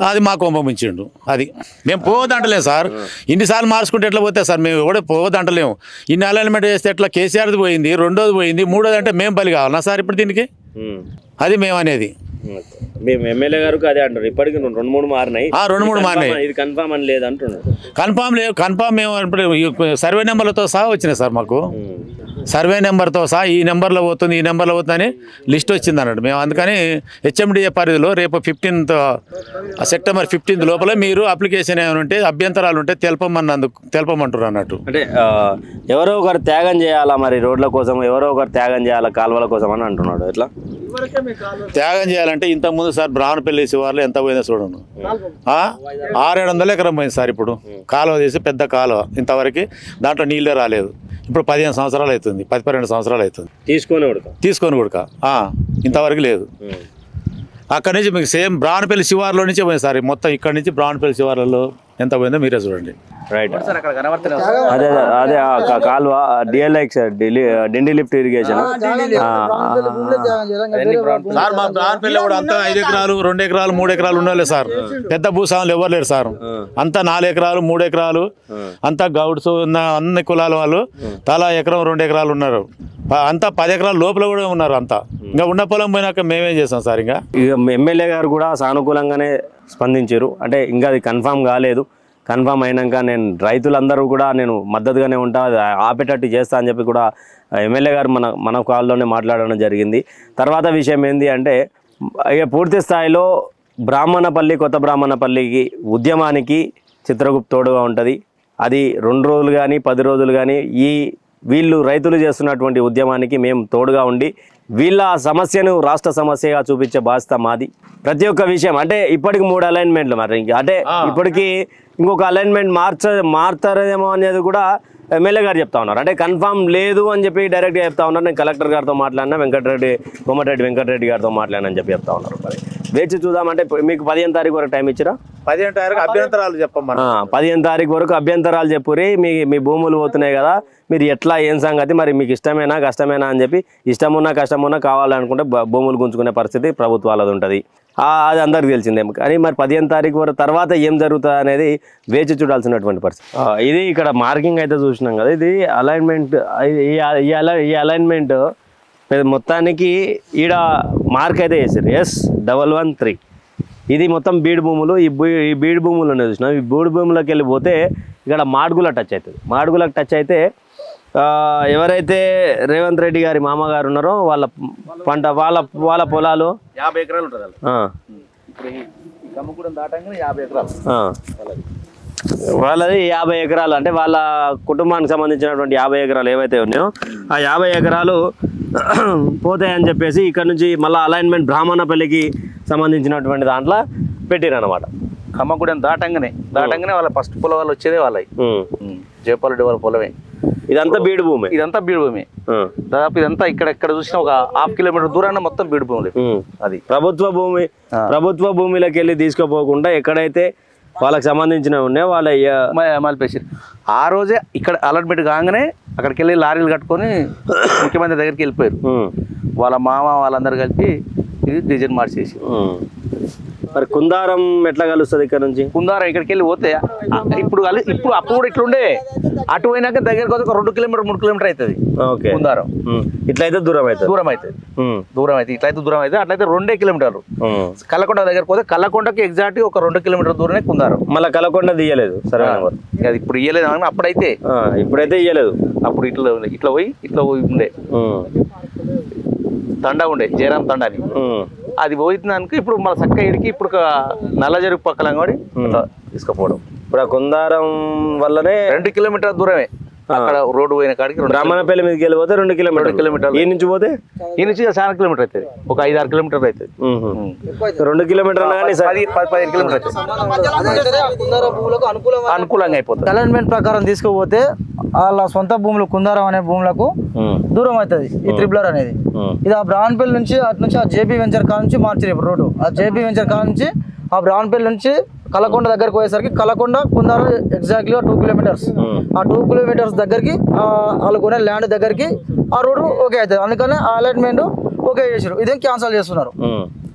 అది మా కొంపం ఇచ్చిండు. అది మేము పోవద్దంటలేము సార్. ఇన్నిసార్లు మార్చుకుంటే ఎట్లా పోతే సార్? మేము కూడా పోవద్దంటలేము. ఇన్ని అలైన్మెంట్ చేస్తే ఎట్లా? కేసీఆర్ది పోయింది, రెండోది పోయింది, మూడోది అంటే మేము బలి కావాలన్నా సార్ ఇప్పుడు దీనికి? అది మేము అనేది. మేము ఎమ్మెల్యే గారికి అదే అంటారు, ఇప్పటికి 2-3 మారినాయి. 2-3 మారినాయి, ఇది కన్ఫామ్ అని లేదు అంటున్నారు. కన్ఫామ్ లేదు, కన్ఫామ్ మేము సర్వే నెంబర్లతో సహా వచ్చినాయి సార్ మాకు. సర్వే నెంబర్తో సహా ఈ నెంబర్లో పోతుంది, ఈ నెంబర్లో పోతుందని లిస్ట్ వచ్చింది అన్నట్టు. మేము అందుకని హెచ్ఎండిఏ పరిధిలో రేపు సెప్టెంబర్ 15 లోపల మీరు అప్లికేషన్ ఏమైనా ఉంటే అభ్యంతరాలు ఉంటే తెలపమంటారు అన్నట్టు. అంటే ఎవరో ఒకరు త్యాగం చేయాలా మరి రోడ్ల కోసం, ఎవరో ఒకరు త్యాగం చేయాలా కాలువల కోసం అని అంటున్నాడు. ఎట్లా త్యాగం చేయాలంటే ఇంతకుముందు సార్ బ్రాహ్మణపల్లి శివార్లో ఎంత పోయిందో చూడండి, 600-700 ఎకరం పోయింది సార్. ఇప్పుడు కాలువ తీసి పెద్ద కాలువ ఇంతవరకు దాంట్లో నీళ్ళే రాలేదు. ఇప్పుడు 15 సంవత్సరాలు అవుతుంది, 12 సంవత్సరాలు అవుతుంది తీసుకొని కూడా ఇంతవరకు లేదు. అక్కడి నుంచి మీకు సేమ్ బ్రాహ్మణపల్లి శివార్లో నుంచే పోయింది సార్. మొత్తం ఇక్కడ నుంచి బ్రాహ్మణపల్లి శివార్లలో ఎంత పోయిందో మీరే చూడండి. రైట్, అదే అదే కాలువ డిఎల్ఐ డిండి లిఫ్ట్ ఇరిగేషన్ సార్. మా బ్రాహ్మణపల్లి కూడా అంతా 5 ఎకరాలు 2 ఎకరాలు 3 ఎకరాలు ఉండాలి సార్. పెద్ద భూస్వాములు ఎవరు లేరు సార్. అంతా 4 ఎకరాలు 3 ఎకరాలు అంతా గౌడ్స్ ఉన్న అన్ని కులాల వాళ్ళు తలా 1 ఎకరం 2 ఎకరాలు ఉన్నారు. అంతా 10 ఎకరాల లోపల కూడా ఉన్నారు. అంతా ఇంకా ఉన్న పొలం పోయినాక మేమేం చేస్తాం సార్. ఇంకా ఎమ్మెల్యే గారు కూడా సానుకూలంగానే స్పందించారు. అంటే ఇంకా అది కన్ఫామ్ కాలేదు, కన్ఫామ్ అయినాక రైతులందరూ కూడా నేను మద్దతుగానే ఉంటా, ఆపేటట్టు చేస్తా అని చెప్పి కూడా ఎమ్మెల్యే గారు మన కాల్లోనే మాట్లాడడం జరిగింది. తర్వాత విషయం ఏంటి అంటే ఇక పూర్తి స్థాయిలో బ్రాహ్మణపల్లి కొత్త బ్రాహ్మణపల్లికి ఉద్యమానికి చిత్రగుప్త తోడుగా ఉంటుంది. అది 2 రోజులు కానీ 10 రోజులు కానీ ఈ వీళ్ళు రైతులు చేస్తున్నటువంటి ఉద్యమానికి మేము తోడుగా ఉండి వీళ్ళ సమస్యను రాష్ట్ర సమస్యగా చూపించే బాధ్యత మాది. ప్రతి ఒక్క విషయం అంటే ఇప్పటికి 3 అలైన్మెంట్లు మరి అంటే ఇప్పటికి ఇంకొక అలైన్మెంట్ మారుతారేమో అనేది కూడా ఎమ్మెల్యే గారు చెప్తా ఉన్నారు. అంటే కన్ఫామ్ లేదు అని చెప్పి డైరెక్ట్గా చెప్తా ఉన్నారు. నేను కలెక్టర్ గారితో మాట్లాడినా కోమటిరెడ్డి వెంకటరెడ్డి గారితో మాట్లాడినని చెప్తా ఉన్నారు. మరి వేచి చూద్దామంటే మీకు 15వ తారీఖు వరకు టైం ఇచ్చిరా? 15వ తారీఖు అభ్యంతరాలు చెప్పమ్మా. 15వ తారీఖు వరకు అభ్యంతరాలు చెప్పురి. మీ భూములు పోతున్నాయి కదా, మీరు ఎట్లా ఏం సంగతి, మరి మీకు ఇష్టమేనా కష్టమేనా అని చెప్పి ఇష్టమున్నా కష్టమున్నా కావాలనుకుంటే భూములు గుంజుకునే పరిస్థితి ప్రభుత్వాలది ఉంటుంది. అది అందరికి తెలిసిందే. కానీ మరి 15వ తారీఖు వరకు తర్వాత ఏం జరుగుతుంది అనేది వేచి చూడాల్సినటువంటి పరిస్థితి. ఇది ఇక్కడ మార్కింగ్ అయితే చూసినాం కదా, ఇది అలైన్మెంట్. ఈ అలైన్మెంట్ మొత్తానికి ఈడ మార్క్ అయితే వేసారు S113. ఇది మొత్తం బీడు భూములు. ఈ బీడు భూములు ఉన్నాయి చూసినాం. ఈ బీడు భూములకు వెళ్ళిపోతే ఇక్కడ మాడుగుల టచ్ అవుతుంది. మాడుగులకు టచ్ అయితే ఎవరైతే రేవంత్ రెడ్డి గారి మామగారు ఉన్నారో వాళ్ళ పంట వాళ్ళ పొలాలు 50 ఎకరాలు ఉంటుంది. దాటంగా 50 ఎకరాలు వాళ్ళది 50 ఎకరాలు. అంటే వాళ్ళ కుటుంబానికి సంబంధించినటువంటి 50 ఎకరాలు ఏవైతే ఉన్నాయో ఆ 50 ఎకరాలు పోతాయని చెప్పేసి ఇక్కడ నుంచి మళ్ళీ అలైన్మెంట్ బ్రాహ్మణపల్లికి సంబంధించినటువంటి దాంట్లో పెట్టిరన్నమాట. ఖమ్మగూడెం దాటంగానే వాళ్ళ ఫస్ట్ పొలం వాళ్ళు వచ్చేదే వాళ్ళవి. జయపాలరెడ్డి వాళ్ళ పొలమే. ఇదంతా బీడు భూమి. దాదాపు ఇదంతా ఇక్కడ చూసిన ఒక 1/2 కిలోమీటర్ దూరాన్ని మొత్తం బీడు భూములు. అది ప్రభుత్వ భూమిలోకి వెళ్ళి తీసుకుపోకుండా ఎక్కడైతే వాళ్ళకి సంబంధించినవి ఉన్నాయో వాళ్ళ మలిపేసారు. ఆ రోజే ఇక్కడ అలాట్మెంట్ కాగానే అక్కడికి వెళ్ళి లారీలు కట్టుకొని ముఖ్యమంత్రి దగ్గరికి వెళ్ళిపోయారు. వాళ్ళ మామ వాళ్ళందరూ కలిపి ఇది డిజైన్ మార్చేసి. మరి కుందారం ఎట్లా కలుస్తుంది ఇక్కడ నుంచి? కుందారం ఇక్కడికి వెళ్ళి పోతే ఇప్పుడు అప్పుడు కూడా ఇట్లుండే, అటు పోయినాక దగ్గరకు ఒక 2 కిలోమీటర్ 3 కిలోమీటర్ అవుతుంది కుందారం. ఇట్లయితే దూరం అవుతుంది ఇట్లయితే దూరం అవుతుంది. అట్లయితే 2 కిలోమీటర్లు. కల్లకొండ దగ్గరకు పోతే కల్లకొండకి ఎగ్జాక్ట్ ఒక 2 కిలోమీటర్ దూరమే కుందారం. మళ్ళీ కల్లకొండ తీయలేదు సరే, అది ఇప్పుడు ఇయ్యలేదు. అప్పుడైతే ఇప్పుడైతే ఇయ్యలేదు. అప్పుడు ఇట్లా పోయి ఉండే తండా ఉండే, జయరాం తండా అని. అది పోయిందానికి ఇప్పుడు మన చక్క ఇడికి ఇప్పుడు నల్ల చెరుకు పక్కన కూడా తీసుకుపోవడం. ఇప్పుడు ఆ కుందారం వల్లనే 2 కిలోమీటర్ దూరమే. అక్కడ రోడ్డు పోయిన కాడికి బ్రాహ్మణపల్లి మీదకి వెళ్ళిపోతే 2 కిలోమీటర్లు. ఈ నుంచి పోతే ఈ నుంచి చాలా కిలోమీటర్ అవుతుంది. ఒక 5-6 కిలోమీటర్లు అవుతుంది. 2 కిలోమీటర్లు కానీ 10-15 కిలోమీటర్ అనుకూలంగా అయిపోతుంది. అలైన్మెంట్ ప్రకారం తీసుకుపోతే వాళ్ళ సొంత భూములు కుందారం అనే భూములకు దూరం అవుతుంది ఈ త్రిబులర్ అనేది. ఇది ఆ బ్రాహ్మణపల్లి నుంచి అటు నుంచి ఆ జేపీ వెంచర్ కాడ నుంచి మార్చారు ఇప్పుడు రోడ్డు. ఆ జేపీ వెంచర్ కాడ నుంచి ఆ బ్రాహ్మణపల్లి నుంచి కల్లకొండ దగ్గరకు పోయేసరికి కల్లకొండ కుందారం ఎగ్జాక్ట్లీగా 2 కిలోమీటర్స్. ఆ 2 కిలోమీటర్స్ దగ్గరికి వాళ్ళు కొనే ల్యాండ్ దగ్గరికి ఆ రోడ్డు ఓకే అవుతుంది. అందుకని ఆ అలైన్మెంట్ ఓకే చేసారు. ఇదేం క్యాన్సల్ చేస్తున్నారు.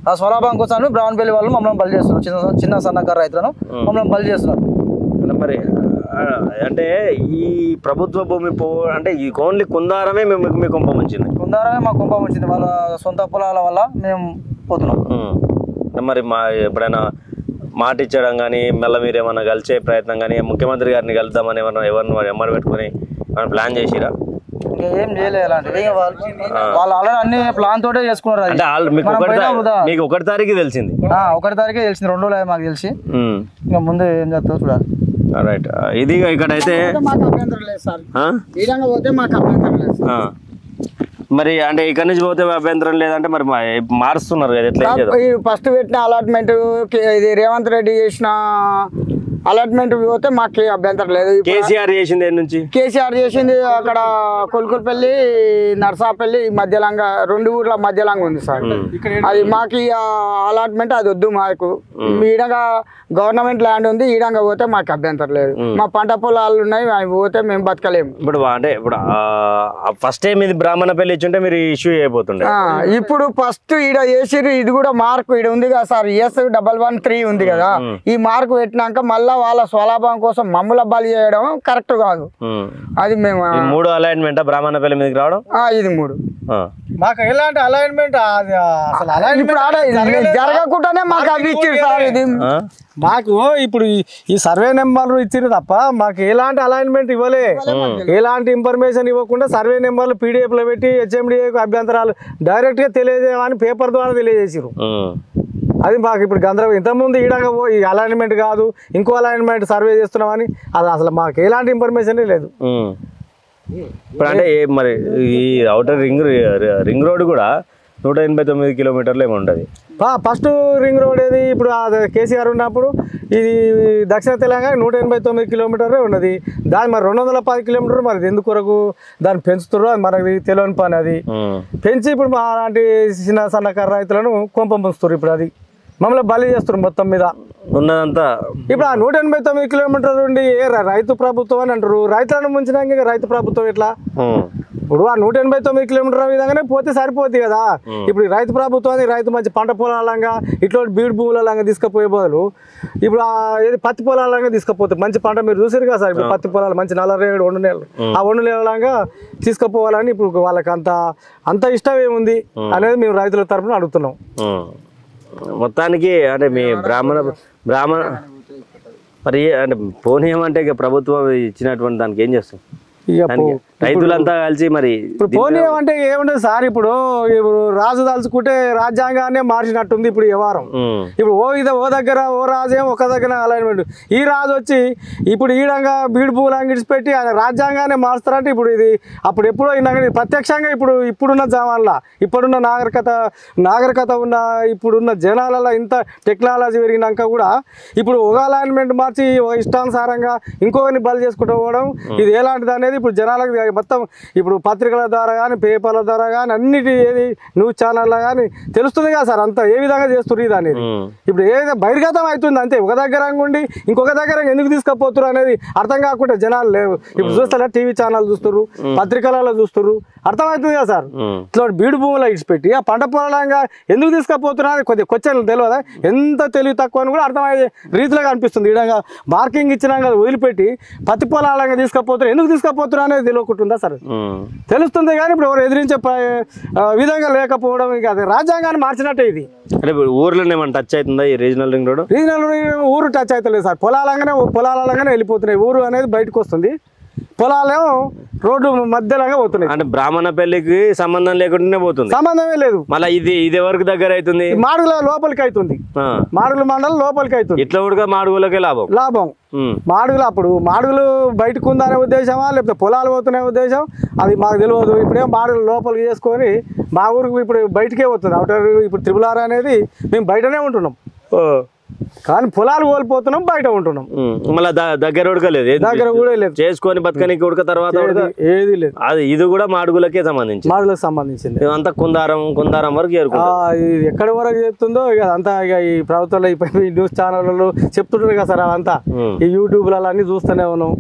ఆ స్వలాభం కోసం బ్రాహ్మణపల్లి వాళ్ళు మమ్మల్ని బలి చేస్తున్నారు. చిన్న సన్నకారు రైతులను మమ్మల్ని బలి చేస్తున్నారు. మరి అంటే ఈ ప్రభుత్వ భూమి అంటే ఈ ఓన్లీ కుందారమే మీ కుంభం వచ్చింది. కుందారమే మా కుంభం వచ్చింది. వాళ్ళ సొంత పొలాల వల్ల మేము పోతున్నాం. మరి ఎప్పుడైనా మాట ఇచ్చడం కానీ మళ్ళీ మీరు ఏమన్నా కలిసే ప్రయత్నం కానీ ముఖ్యమంత్రి గారిని కలుద్దామని ఎవరిని ఎమ్మడి పెట్టుకుని ప్లాన్ చేసిరా? ఏం చేయలేదు. అలాంటిది వాళ్ళు ఆల్రెడీ అన్ని ప్లాన్ తోటే చేసుకున్నారు. మీకు 1వ తారీఖు తెలిసింది? 1వ తారీఖే తెలిసింది. 2 రోజులు మాకు తెలిసి ఇంకా ముందు ఏం చేస్తారో చూడాలి. రైట్. ఇది ఇక్కడైతే మరి అంటే ఇక్కడ నుంచి పోతే అభ్యంతరం లేదంటే మరి మారుస్తున్నారు కదా, ఎట్లా? ఫస్ట్ పెట్టిన అలాట్మెంట్ ఇది రేవంత్ రెడ్డి చేసిన అలాట్మెంట్ పోతే మాకు అభ్యంతరం లేదు. కేసీఆర్ చేసింది నుంచి కేసీఆర్ చేసింది అక్కడ కొలుకులపల్లి నర్సాపల్లి మధ్యలంగా 2 ఊర్ల మధ్యలంగా ఉంది సార్. అది మాకు అలాట్మెంట్ అది వద్దు. మాకు ఈడంగా గవర్నమెంట్ ల్యాండ్ ఉంది, ఈడంగా పోతే మాకు అభ్యంతరం లేదు. మా పంట పొలాలు ఉన్నాయి, అవి పోతే మేము బతకలేము. ఇప్పుడు అంటే ఇప్పుడు ఫస్ట్ టైం ఇది బ్రాహ్మణపల్లి ఇచ్చుంటే మీరు ఇష్యూ అయిపోతుండే. ఇప్పుడు ఫస్ట్ ఈడ చేసిరు. ఇది కూడా మార్కు ఈడ ఉంది కదా సార్, S113 ఉంది కదా. ఈ మార్కు పెట్టినాక మళ్ళా వాళ్ళ స్వలాభం కోసం మమ్మల్ని బలి చేయడం కరెక్ట్ కాదు. అది మేము 3 అలైన్మెంట్ బ్రాహ్మణపల్లి మీదకి రావడం. ఇది 3 మాకు ఎలాంటి అలైన్మెంట్ జరగకుండానే మాకు అవి ఇచ్చారు సార్. ఇది మాకు ఇప్పుడు ఈ సర్వే నెంబర్లు ఇచ్చారు తప్ప మాకు ఎలాంటి అలైన్మెంట్ ఇవ్వలే. ఎలాంటి ఇన్ఫర్మేషన్ ఇవ్వకుండా సర్వే నెంబర్లు PDF లో పెట్టి HMDAకు అభ్యంతరాలు డైరెక్ట్ గా తెలియజేయమని పేపర్ ద్వారా తెలియజేసారు. అది మాకు ఇప్పుడు గందరగోళం. ఇంతకుముందు ఈడంగా ఈ అలైన్మెంట్ కాదు ఇంకో అలైన్మెంట్ సర్వే చేస్తున్నామని అది అసలు మాకు ఎలాంటి ఇన్ఫర్మేషన్ లేదు. ఇప్పుడు అంటే మరి ఈ అవుటర్ రింగ్ రోడ్ కూడా 189 కిలోమీటర్లు ఏమి ఉండదు. ఫస్ట్ రింగ్ రోడ్ ఏది ఇప్పుడు కేసీఆర్ ఉన్నప్పుడు ఇది దక్షిణ తెలంగాణ 189 కిలోమీటర్లే ఉన్నది. దాని మరి 210 కిలోమీటర్లు మరి ఎందుకు వరకు దాన్ని పెంచుతారో అది మనకి తెలియని పని. అది పెంచి ఇప్పుడు మా అలాంటి చిన్న సన్నకారు రైతులను కొంప ముంచుతారు. ఇప్పుడు అది మమ్మల్ని బలి చేస్తారు మొత్తం మీద ఉన్నదంతా. ఇప్పుడు ఆ 189 కిలోమీటర్లు ఉండి రైతు ప్రభుత్వం అని అంటారు. రైతులను ముంచినాక రైతు ప్రభుత్వం ఎట్లా? ఇప్పుడు ఆ 189 కిలోమీటర్ల విధంగానే పోతే సరిపోతుంది కదా. ఇప్పుడు రైతు ప్రభుత్వాన్ని రైతు మంచి పంట పొలాలంగా ఇట్లా బీడు భూములంగా తీసుకుపోయే బదులు ఇప్పుడు ఏది పత్తి పొలాలంగా తీసుకుపోతుంది. మంచి పంట మీరు చూసారు కదా సార్. ఇప్పుడు పత్తి పొలాలు మంచి 47 2 నెలలు ఆ 2 నెలలంగా తీసుకుపోవాలని ఇప్పుడు వాళ్ళకి అంత ఇష్టం ఏముంది అనేది మేము రైతుల తరఫున అడుగుతున్నాం. మొత్తానికి అంటే మీ బ్రాహ్మణ మరి అంటే పోనీయమంటే ఇక ప్రభుత్వం ఇచ్చినటువంటి దానికి ఏం చేస్తాం? రైతులంతా కలిసి మరి ఇప్పుడు పోనీ అంటే ఏముండదు సార్. ఇప్పుడు రాజు తలుచుకుంటే రాజ్యాంగాన్ని మార్చినట్టుంది ఇప్పుడు వ్యవహారం. ఇప్పుడు ఓ దగ్గర ఓ రాజేం ఒక దగ్గర అలైన్మెంట్. ఈ రాజు వచ్చి ఇప్పుడు ఈడంగా బీడు భూములు ఇడిచిపెట్టి ఆయన రాజ్యాంగాన్ని మారుస్తారంటే ఇప్పుడు ఇది అప్పుడు ఎప్పుడో ప్రత్యక్షంగా ఇప్పుడున్న జమాన్లా ఇప్పుడున్న నాగరికత ఉన్న ఇప్పుడున్న జనాలలో ఇంత టెక్నాలజీ పెరిగినాక కూడా ఇప్పుడు ఒక అలైన్మెంట్ మార్చి ఇష్టానుసారంగా ఇంకొకరిని బలి చేసుకుంటూ పోవడం ఇది ఎలాంటిది అనేది ఇప్పుడు జనాలకు మొత్తం ఇప్పుడు పత్రికల ద్వారా కానీ పేపర్ల ద్వారా కానీ అన్నిటి ఏది న్యూస్ ఛానల్లో కానీ తెలుస్తుంది కదా సార్. అంతా ఏ విధంగా చేస్తున్నారు ఇది అనేది ఇప్పుడు ఏదైనా బహిర్గతం అవుతుంది అంతే. ఒక దగ్గర ఉండి ఇంకొక దగ్గర ఎందుకు తీసుకుపోతున్నారు అనేది అర్థం కాకుండా జనాలు లేవు. ఇప్పుడు చూస్తారా టీవీ ఛానల్ చూస్తున్నారు, పత్రికలలో చూస్తున్నారు, అర్థమవుతుంది కదా సార్. ఇట్లా బీడు భూములు ఇడిచిపెట్టి ఆ పంట పొలంగా ఎందుకు తీసుకుపోతున్నారు అని కొద్దిగా క్వశ్చన్ తెలియదా? ఎంత తెలివి తక్కువ అని కూడా అర్థమయ్యే రీతిలో కనిపిస్తుంది. ఈడంగా మార్కింగ్ ఇచ్చినాక వదిలిపెట్టి పత్తి పొలాలంగా తీసుకుపోతున్నారు. ఎందుకు తీసుకుపోతున్నారు అనేది తెలియకుంటుందా సార్? తెలుస్తుంది కానీ ఇప్పుడు ఎవరు ఎదిరించే విధంగా లేకపోవడం ఇక అది రాజ్యాంగాన్ని మార్చినట్టే ఇది. అంటే ఇప్పుడు ఊర్లో ఏమైనా టచ్ అవుతుందా ఈ రీజనల్ రింగ్ రోడ్? ఊరు టచ్ అవుతలేదు సార్. పొలాలంగానే వెళ్ళిపోతున్నాయి. ఊరు అనేది బయటకు వస్తుంది, పొలాలేమో రోడ్డు మధ్యలోగా పోతున్నాయి. అంటే బ్రాహ్మణ పెళ్లికి సంబంధం లేకుండానే పోతుంది. సంబంధమే లేదు. మళ్ళీ ఇది ఎవరికి దగ్గర అవుతుంది? మాడుగుల లోపలికి అవుతుంది. మాడుగుల మండలం లోపలికి అవుతుంది. ఇట్లా కూడా మాడుగులకే లాభం. మాడుగులు అప్పుడు మాడుగులు బయటకు ఉందనే ఉద్దేశమా లేకపోతే పొలాలు పోతున్న ఉద్దేశం అది మాకు తెలియదు. ఇప్పుడేం మాడుగులు లోపలికి చేసుకొని మా ఊరికి ఇప్పుడు బయటకే పోతుంది. అవుటర్ ఇప్పుడు త్రిపులార్ అనేది మేము బయటనే ఉంటున్నాం కానీ పొలాలు కోల్పోతున్నాం, బయట ఉంటున్నాం. మళ్ళీ దగ్గర ఉడకలేదు, దగ్గర కూడా లేదు. చేసుకొని బతకనికి ఉడక తర్వాత ఏది లేదు. అది ఇది కూడా మాడుగులకే సంబంధించింది. అంతా కుందారం వరకు ఎక్కడి వరకు చెప్తుందో ఇక అంతా ఇక ఈ ప్రభుత్వంలో ఈ న్యూస్ ఛానళ్ళలో చెప్తుంటారు కదా సార్. అవంతా ఈ యూట్యూబ్లలో అన్ని చూస్తూనే ఉన్నాం.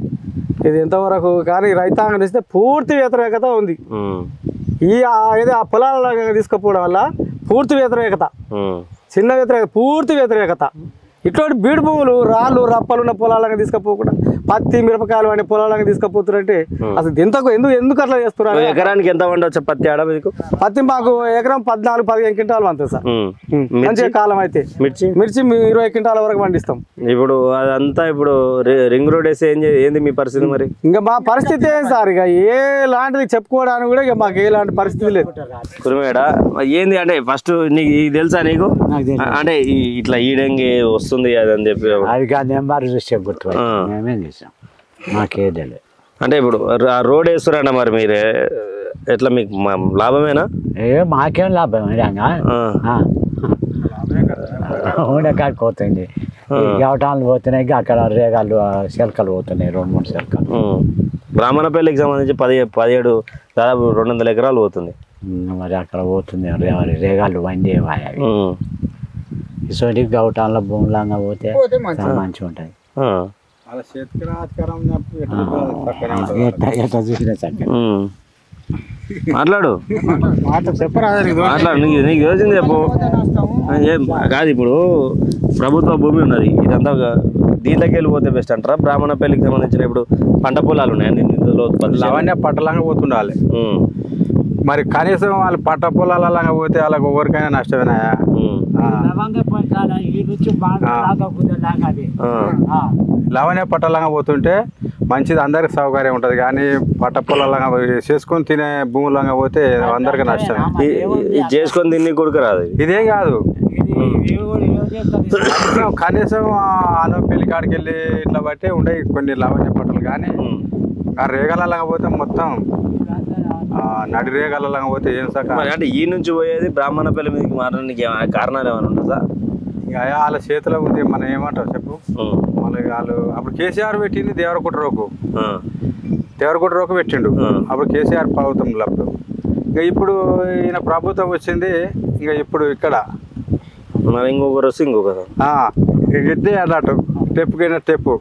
ఇది ఎంతవరకు కానీ రైతాంగం ఇస్తే పూర్తి వ్యతిరేకత ఉంది. ఏదో ఆ పొలాల తీసుకుపోవడం వల్ల పూర్తి వ్యతిరేకత, చిన్న వ్యతిరేకత, పూర్తి వ్యతిరేకత. ఇట్లాంటి బీడు భూములు రాళ్ళు రప్పలున్న పొలాలను తీసుకుపోకుండా పత్తి మిరపకాయలు అనే పొలాలను తీసుకుపోతున్నారంటే అసలు ఎందుకు అట్లా చేస్తున్నారు? ఎకరానికి ఎంత ఉండొచ్చు పత్తి ఆడ? పత్తి మాకు ఎకరం 14-15 క్వింటాలు అంతే సార్. మంచిగా కాలం అయితే మిర్చి 20 క్వింటాల వరకు పండిస్తాం. ఇప్పుడు అదంతా ఇప్పుడు రింగ్ రోడ్ వేసి ఏంది మీ పరిస్థితి? మరి ఇంకా మా పరిస్థితి ఏం సార్, ఇక ఎలాంటిది చెప్పుకోవడానికి కూడా ఇక మాకు ఎలాంటి పరిస్థితి లేదు. కురుమేడ ఏంది అంటే ఫస్ట్ నీకు తెలుసా? నీకు అంటే ఇట్లా ఈడంగి వస్తుంది అదని చెప్పి అది కాదు నెంబర్ చూసి చెప్పు మేమేం చేసాం మాకే తెలియదు. అంటే ఇప్పుడు రోడ్ వేస్తురంట మరి మీరే ఎట్లా మీకు లాభమేనా? మాకేం లాభం ఉండకాడికి పోతుంది. గవటాలు పోతున్నాయి, అక్కడ రేగాలు శిల్కలు పోతున్నాయి, 2-3 శిల్కలు. బ్రాహ్మణ పెళ్లికి సంబంధించి 17 దాదాపు 200 ఎకరాలు పోతుంది. మరి అక్కడ పోతుంది రేగాలు వండి ఇటువంటి గవటాల్లో భూములంగా పోతే మంచిగా ఉంటుంది. ఎట్లా చూసినా చక్కగా మాట్లాడు నీకు యోచన చెప్పు. కాదు ఇప్పుడు ప్రభుత్వ భూమి ఉన్నది, ఇదంతా దీంట్లోకి వెళ్ళిపోతే బెస్ట్ అంటారా? బ్రాహ్మణ పెళ్లికి సంబంధించిన ఇప్పుడు పంట పొలాలు ఉన్నాయి, అవన్నీ పట్టలంగా పోతుండాలి. మరి కనీసం వాళ్ళు పట్ట పొలాలంగా పోతే వాళ్ళకి ఎవరికైనా నష్టమేనాయా? లవణ్య పట్టలంగా పోతుంటే మంచిది, అందరికి సౌకర్యం ఉంటుంది. కానీ పట్ట పొలాలంగా చేసుకొని తినే భూములంగా పోతే అందరికి నష్టమే. చేసుకొని తిని కొడుకు రాదు. ఇదేం కాదు, కనీసం ఆనో పెళ్లి కాడికి వెళ్ళి ఇట్లా బట్టి ఉండే కొన్ని లవణ్య పట్టలు. కానీ ఆ రేగాల పోతే మొత్తం నడి రేగాల పోతే ఏం సార్ అంటే ఈ నుంచి పోయేది బ్రాహ్మణపల్లి మీదకి మారడానికి కారణాలు ఏమైనా ఉంటుందా? ఇక వాళ్ళ చేతిలో ఉంది, మనం ఏమంటావు చెప్పు. మళ్ళీ వాళ్ళు అప్పుడు కేసీఆర్ పెట్టింది దేవరకొట్ట రోకు పెట్టిండు. అప్పుడు కేసీఆర్ ప్రభుత్వంలో అప్పుడు. ఇక ఇప్పుడు ఈయన ప్రభుత్వం వచ్చింది. ఇక ఇప్పుడు ఇక్కడ మరి ఇంకొకరు వస్తే ఇంకొకరు ఇదే అన్నట్టు స్టెప్కైనా స్టెప్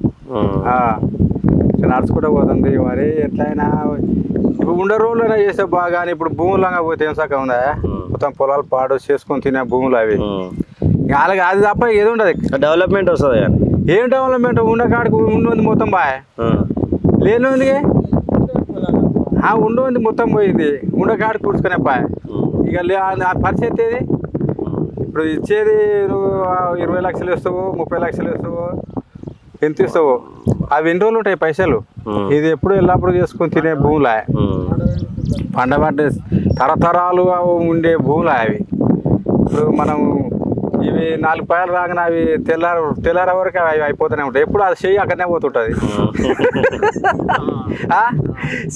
నడుచుకుంటూ పోతుంది. మరి ఎట్లయినా ఇప్పుడు ఉండే రోజులైనా చేస్తే బాగా. ఇప్పుడు భూములంగా పోతే ఏం సక్క ఉందా, మొత్తం పొలాలు పాడు చేసుకొని తినే భూములు అవి. వాళ్ళకి అది తప్ప ఏది ఉండదు, డెవలప్మెంట్ వస్తుంది. కానీ ఏం డెవలప్మెంట్ ఉండే కాడికి ఉండి మొత్తం బాయ్ లేని ఉండి మొత్తం పోయింది. ఉండే కాడికి కూర్చుకునే బాయ్. ఇక ఆ పరిస్థితి ఏది ఇప్పుడు ఇచ్చేది నువ్వు 20 లక్షలు ఇస్తావు, 30 లక్షలు ఇస్తావు, ఎంత ఇస్తావు? అవి ఎన్ని రోజులు ఉంటాయి పైసలు? ఇది ఎప్పుడు ఎల్లప్పుడు చేసుకొని తినే భూములా, పండబట్టే తరతరాలు ఉండే భూములా అవి. ఇప్పుడు మనం ఇవి 4 పాయలు రాగానే అవి తెల్లార వరకు అవి అయిపోతూనే ఉంటాయి. ఎప్పుడు అది చెయ్యి అక్కడనే పోతుంటుంది,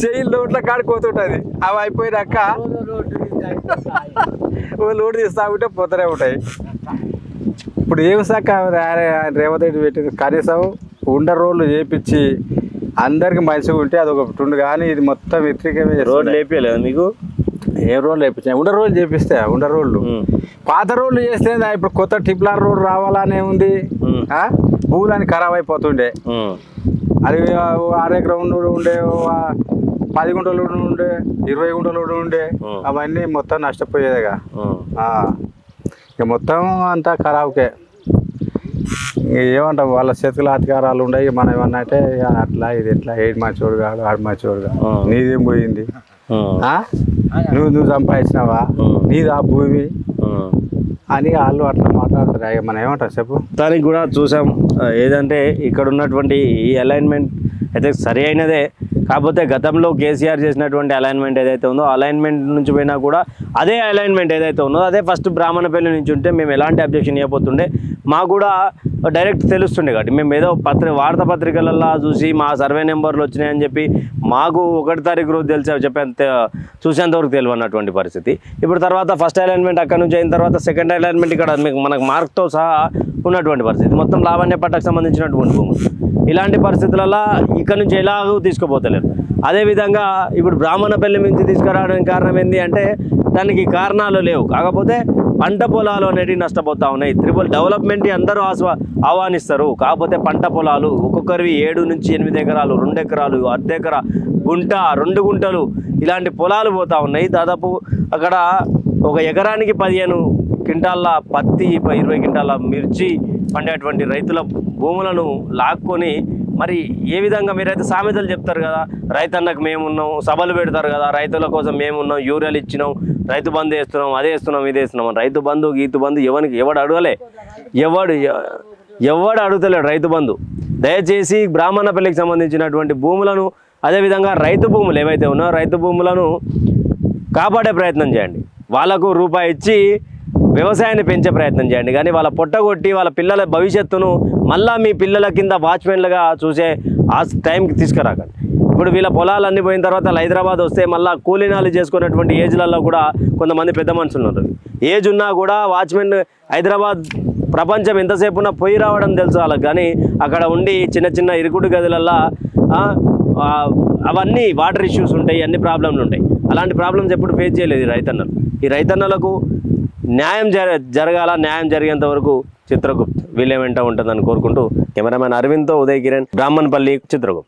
చెయ్యి లోట్ల కాడిపోతుంటుంది. అవి అయిపోయినాక లోటు తీస్తా ఉంటే పోతూనే ఉంటాయి. ఇప్పుడు ఏం సాక రేవంత్ రెడ్డి పెట్టింది, కనీసం ఉండ రోడ్లు చేపించి అందరికి మంచిగా ఉంటే అది ఒకటి ఉండు. కానీ ఇది మొత్తం వ్యతిరేకమే. రోడ్లు వేపించలేదు మీకు? ఏ రోడ్లు వేయించాయి? ఉండ రోడ్లు చేపిస్తే ఉండ రోడ్లు పాత రోడ్లు చేస్తే ఇప్పుడు కొత్త టిప్లార్ రోడ్ రావాలనే ఉంది. భూములని ఖరాబ్ అయిపోతుండే. అది 6 ఎకరం ఉండే, 10 గుంటలు ఉండే, 20 గుంటలు ఉండే, అవన్నీ మొత్తం నష్టపోయేదిగా. ఇక మొత్తం అంతా ఖరాబ్కే. ఏమంటాం, వాళ్ళ చేతుల అధికారాలు ఉన్నాయి. మనం ఏమన్నా అంటే అట్లా ఇది ఎట్లా, ఏడు మంచోడు కాదు, ఆడు మంచోడు కాదు, నీదేం పోయింది, నువ్వు సంపాదించినావా, నీది ఆ భూమి అని వాళ్ళు అట్లా మాట్లాడుతారు. మనం ఏమంటాం చెప్పు. దానికి కూడా చూసాం ఏదంటే ఇక్కడ ఉన్నటువంటి ఈ అలైన్మెంట్ అయితే సరి అయినదే. కాకపోతే గతంలో కేసీఆర్ చేసినటువంటి అలైన్మెంట్ ఏదైతే ఉందో అలైన్మెంట్ నుంచి పోయినా కూడా అదే అలైన్మెంట్ ఏదైతే ఉందో అదే ఫస్ట్ బ్రాహ్మణపల్లి నుంచి ఉంటే మేము ఎలాంటి అబ్జెక్షన్ ఇవ్వబోతుండే, మాకు కూడా డైరెక్ట్ తెలుస్తుండే. కాబట్టి మేము ఏదో వార్తాపత్రికలలో చూసి మా సర్వే నెంబర్లు వచ్చినాయని చెప్పి మాకు 1 తారీఖు రోజు చెప్పేంత చూసేంతవరకు తెలియదు అన్నటువంటి పరిస్థితి. ఇప్పుడు తర్వాత ఫస్ట్ అలైన్మెంట్ అక్కడ నుంచి అయిన తర్వాత సెకండ్ అలైన్మెంట్ ఇక్కడ మనకు మార్క్తో సహా ఉన్నటువంటి పరిస్థితి. మొత్తం లావణ్య పట్టకు సంబంధించినటువంటి భూములు. ఇలాంటి పరిస్థితులలో ఇక్కడ నుంచి ఎలాగూ తీసుకుపోతలేరు. అదేవిధంగా ఇప్పుడు బ్రాహ్మణపల్లి నుంచి తీసుకురావడానికి కారణం ఏంటి అంటే దానికి కారణాలు లేవు. కాకపోతే పంట పొలాలు అనేవి నష్టపోతూ ఉన్నాయి. డెవలప్మెంట్ అందరూ ఆహ్వానిస్తారు. కాకపోతే పంట పొలాలు ఒక్కొక్కరివి 7 నుంచి 8 ఎకరాలు, 2 ఎకరాలు, అర్ధ ఎకరా, గుంట, 2 గుంటలు ఇలాంటి పొలాలు పోతూ ఉన్నాయి. దాదాపు అక్కడ ఒక ఎకరానికి 15 క్వింటాల పత్తి, 20 క్వింటాల మిర్చి పండేటువంటి రైతుల భూములను లాక్కొని మరి ఏ విధంగా మీరైతే సామెతలు చెప్తారు కదా, రైతన్నకు మేమున్నాం, సభలు పెడతారు కదా, రైతుల కోసం మేమున్నాం, యూరియాలు ఇచ్చినాం, రైతు బంధు వేస్తున్నాం, అదే వేస్తున్నాం, ఇదే వేస్తున్నాం. రైతు బంధు గీతు బంధు ఎవడు అడగలే, ఎవడు అడుగుతలేడు రైతు బంధు. దయచేసి బ్రాహ్మణపల్లికి సంబంధించినటువంటి భూములను అదేవిధంగా రైతు భూములు ఏవైతే ఉన్నాయో రైతు భూములను కాపాడే ప్రయత్నం చేయండి. వాళ్ళకు రూపాయి ఇచ్చి వ్యవసాయాన్ని పెంచే ప్రయత్నం చేయండి. కానీ వాళ్ళ పొట్టగొట్టి వాళ్ళ పిల్లల భవిష్యత్తును మళ్ళీ మీ పిల్లల కింద వాచ్మెన్లుగా చూసే ఆ టైంకి తీసుకురాకండి. ఇప్పుడు వీళ్ళ పొలాలన్నీ పోయిన తర్వాత హైదరాబాద్ వస్తే మళ్ళీ కూలీనాలు చేసుకున్నటువంటి ఏజ్లలో కూడా కొంతమంది పెద్ద మనుషులు ఉన్నారు. ఏజ్ ఉన్నా కూడా వాచ్మెన్ హైదరాబాద్ ప్రపంచం ఎంతసేపు ఉన్నా పోయి రావడం తెలుసు వాళ్ళకి. కానీ అక్కడ ఉండి చిన్న చిన్న ఇరుకుడు గదులల్లో అవన్నీ వాటర్ ఇష్యూస్ ఉంటాయి, అన్ని ప్రాబ్లంలు ఉంటాయి. అలాంటి ప్రాబ్లమ్స్ ఎప్పుడు ఫేస్ చేయలేదు ఈ రైతన్నలు. ఈ రైతన్నలకు న్యాయం జరగాల. న్యాయం జరిగేంత వరకు చిత్రగుప్త్ వీళ్ళే వెంట ఉంటుందని కోరుకుంటూ కెమెరామెన్ అరవింద్తో ఉదయ్ కిరణ్, బ్రాహ్మణపల్లి, చిత్రగుప్త్.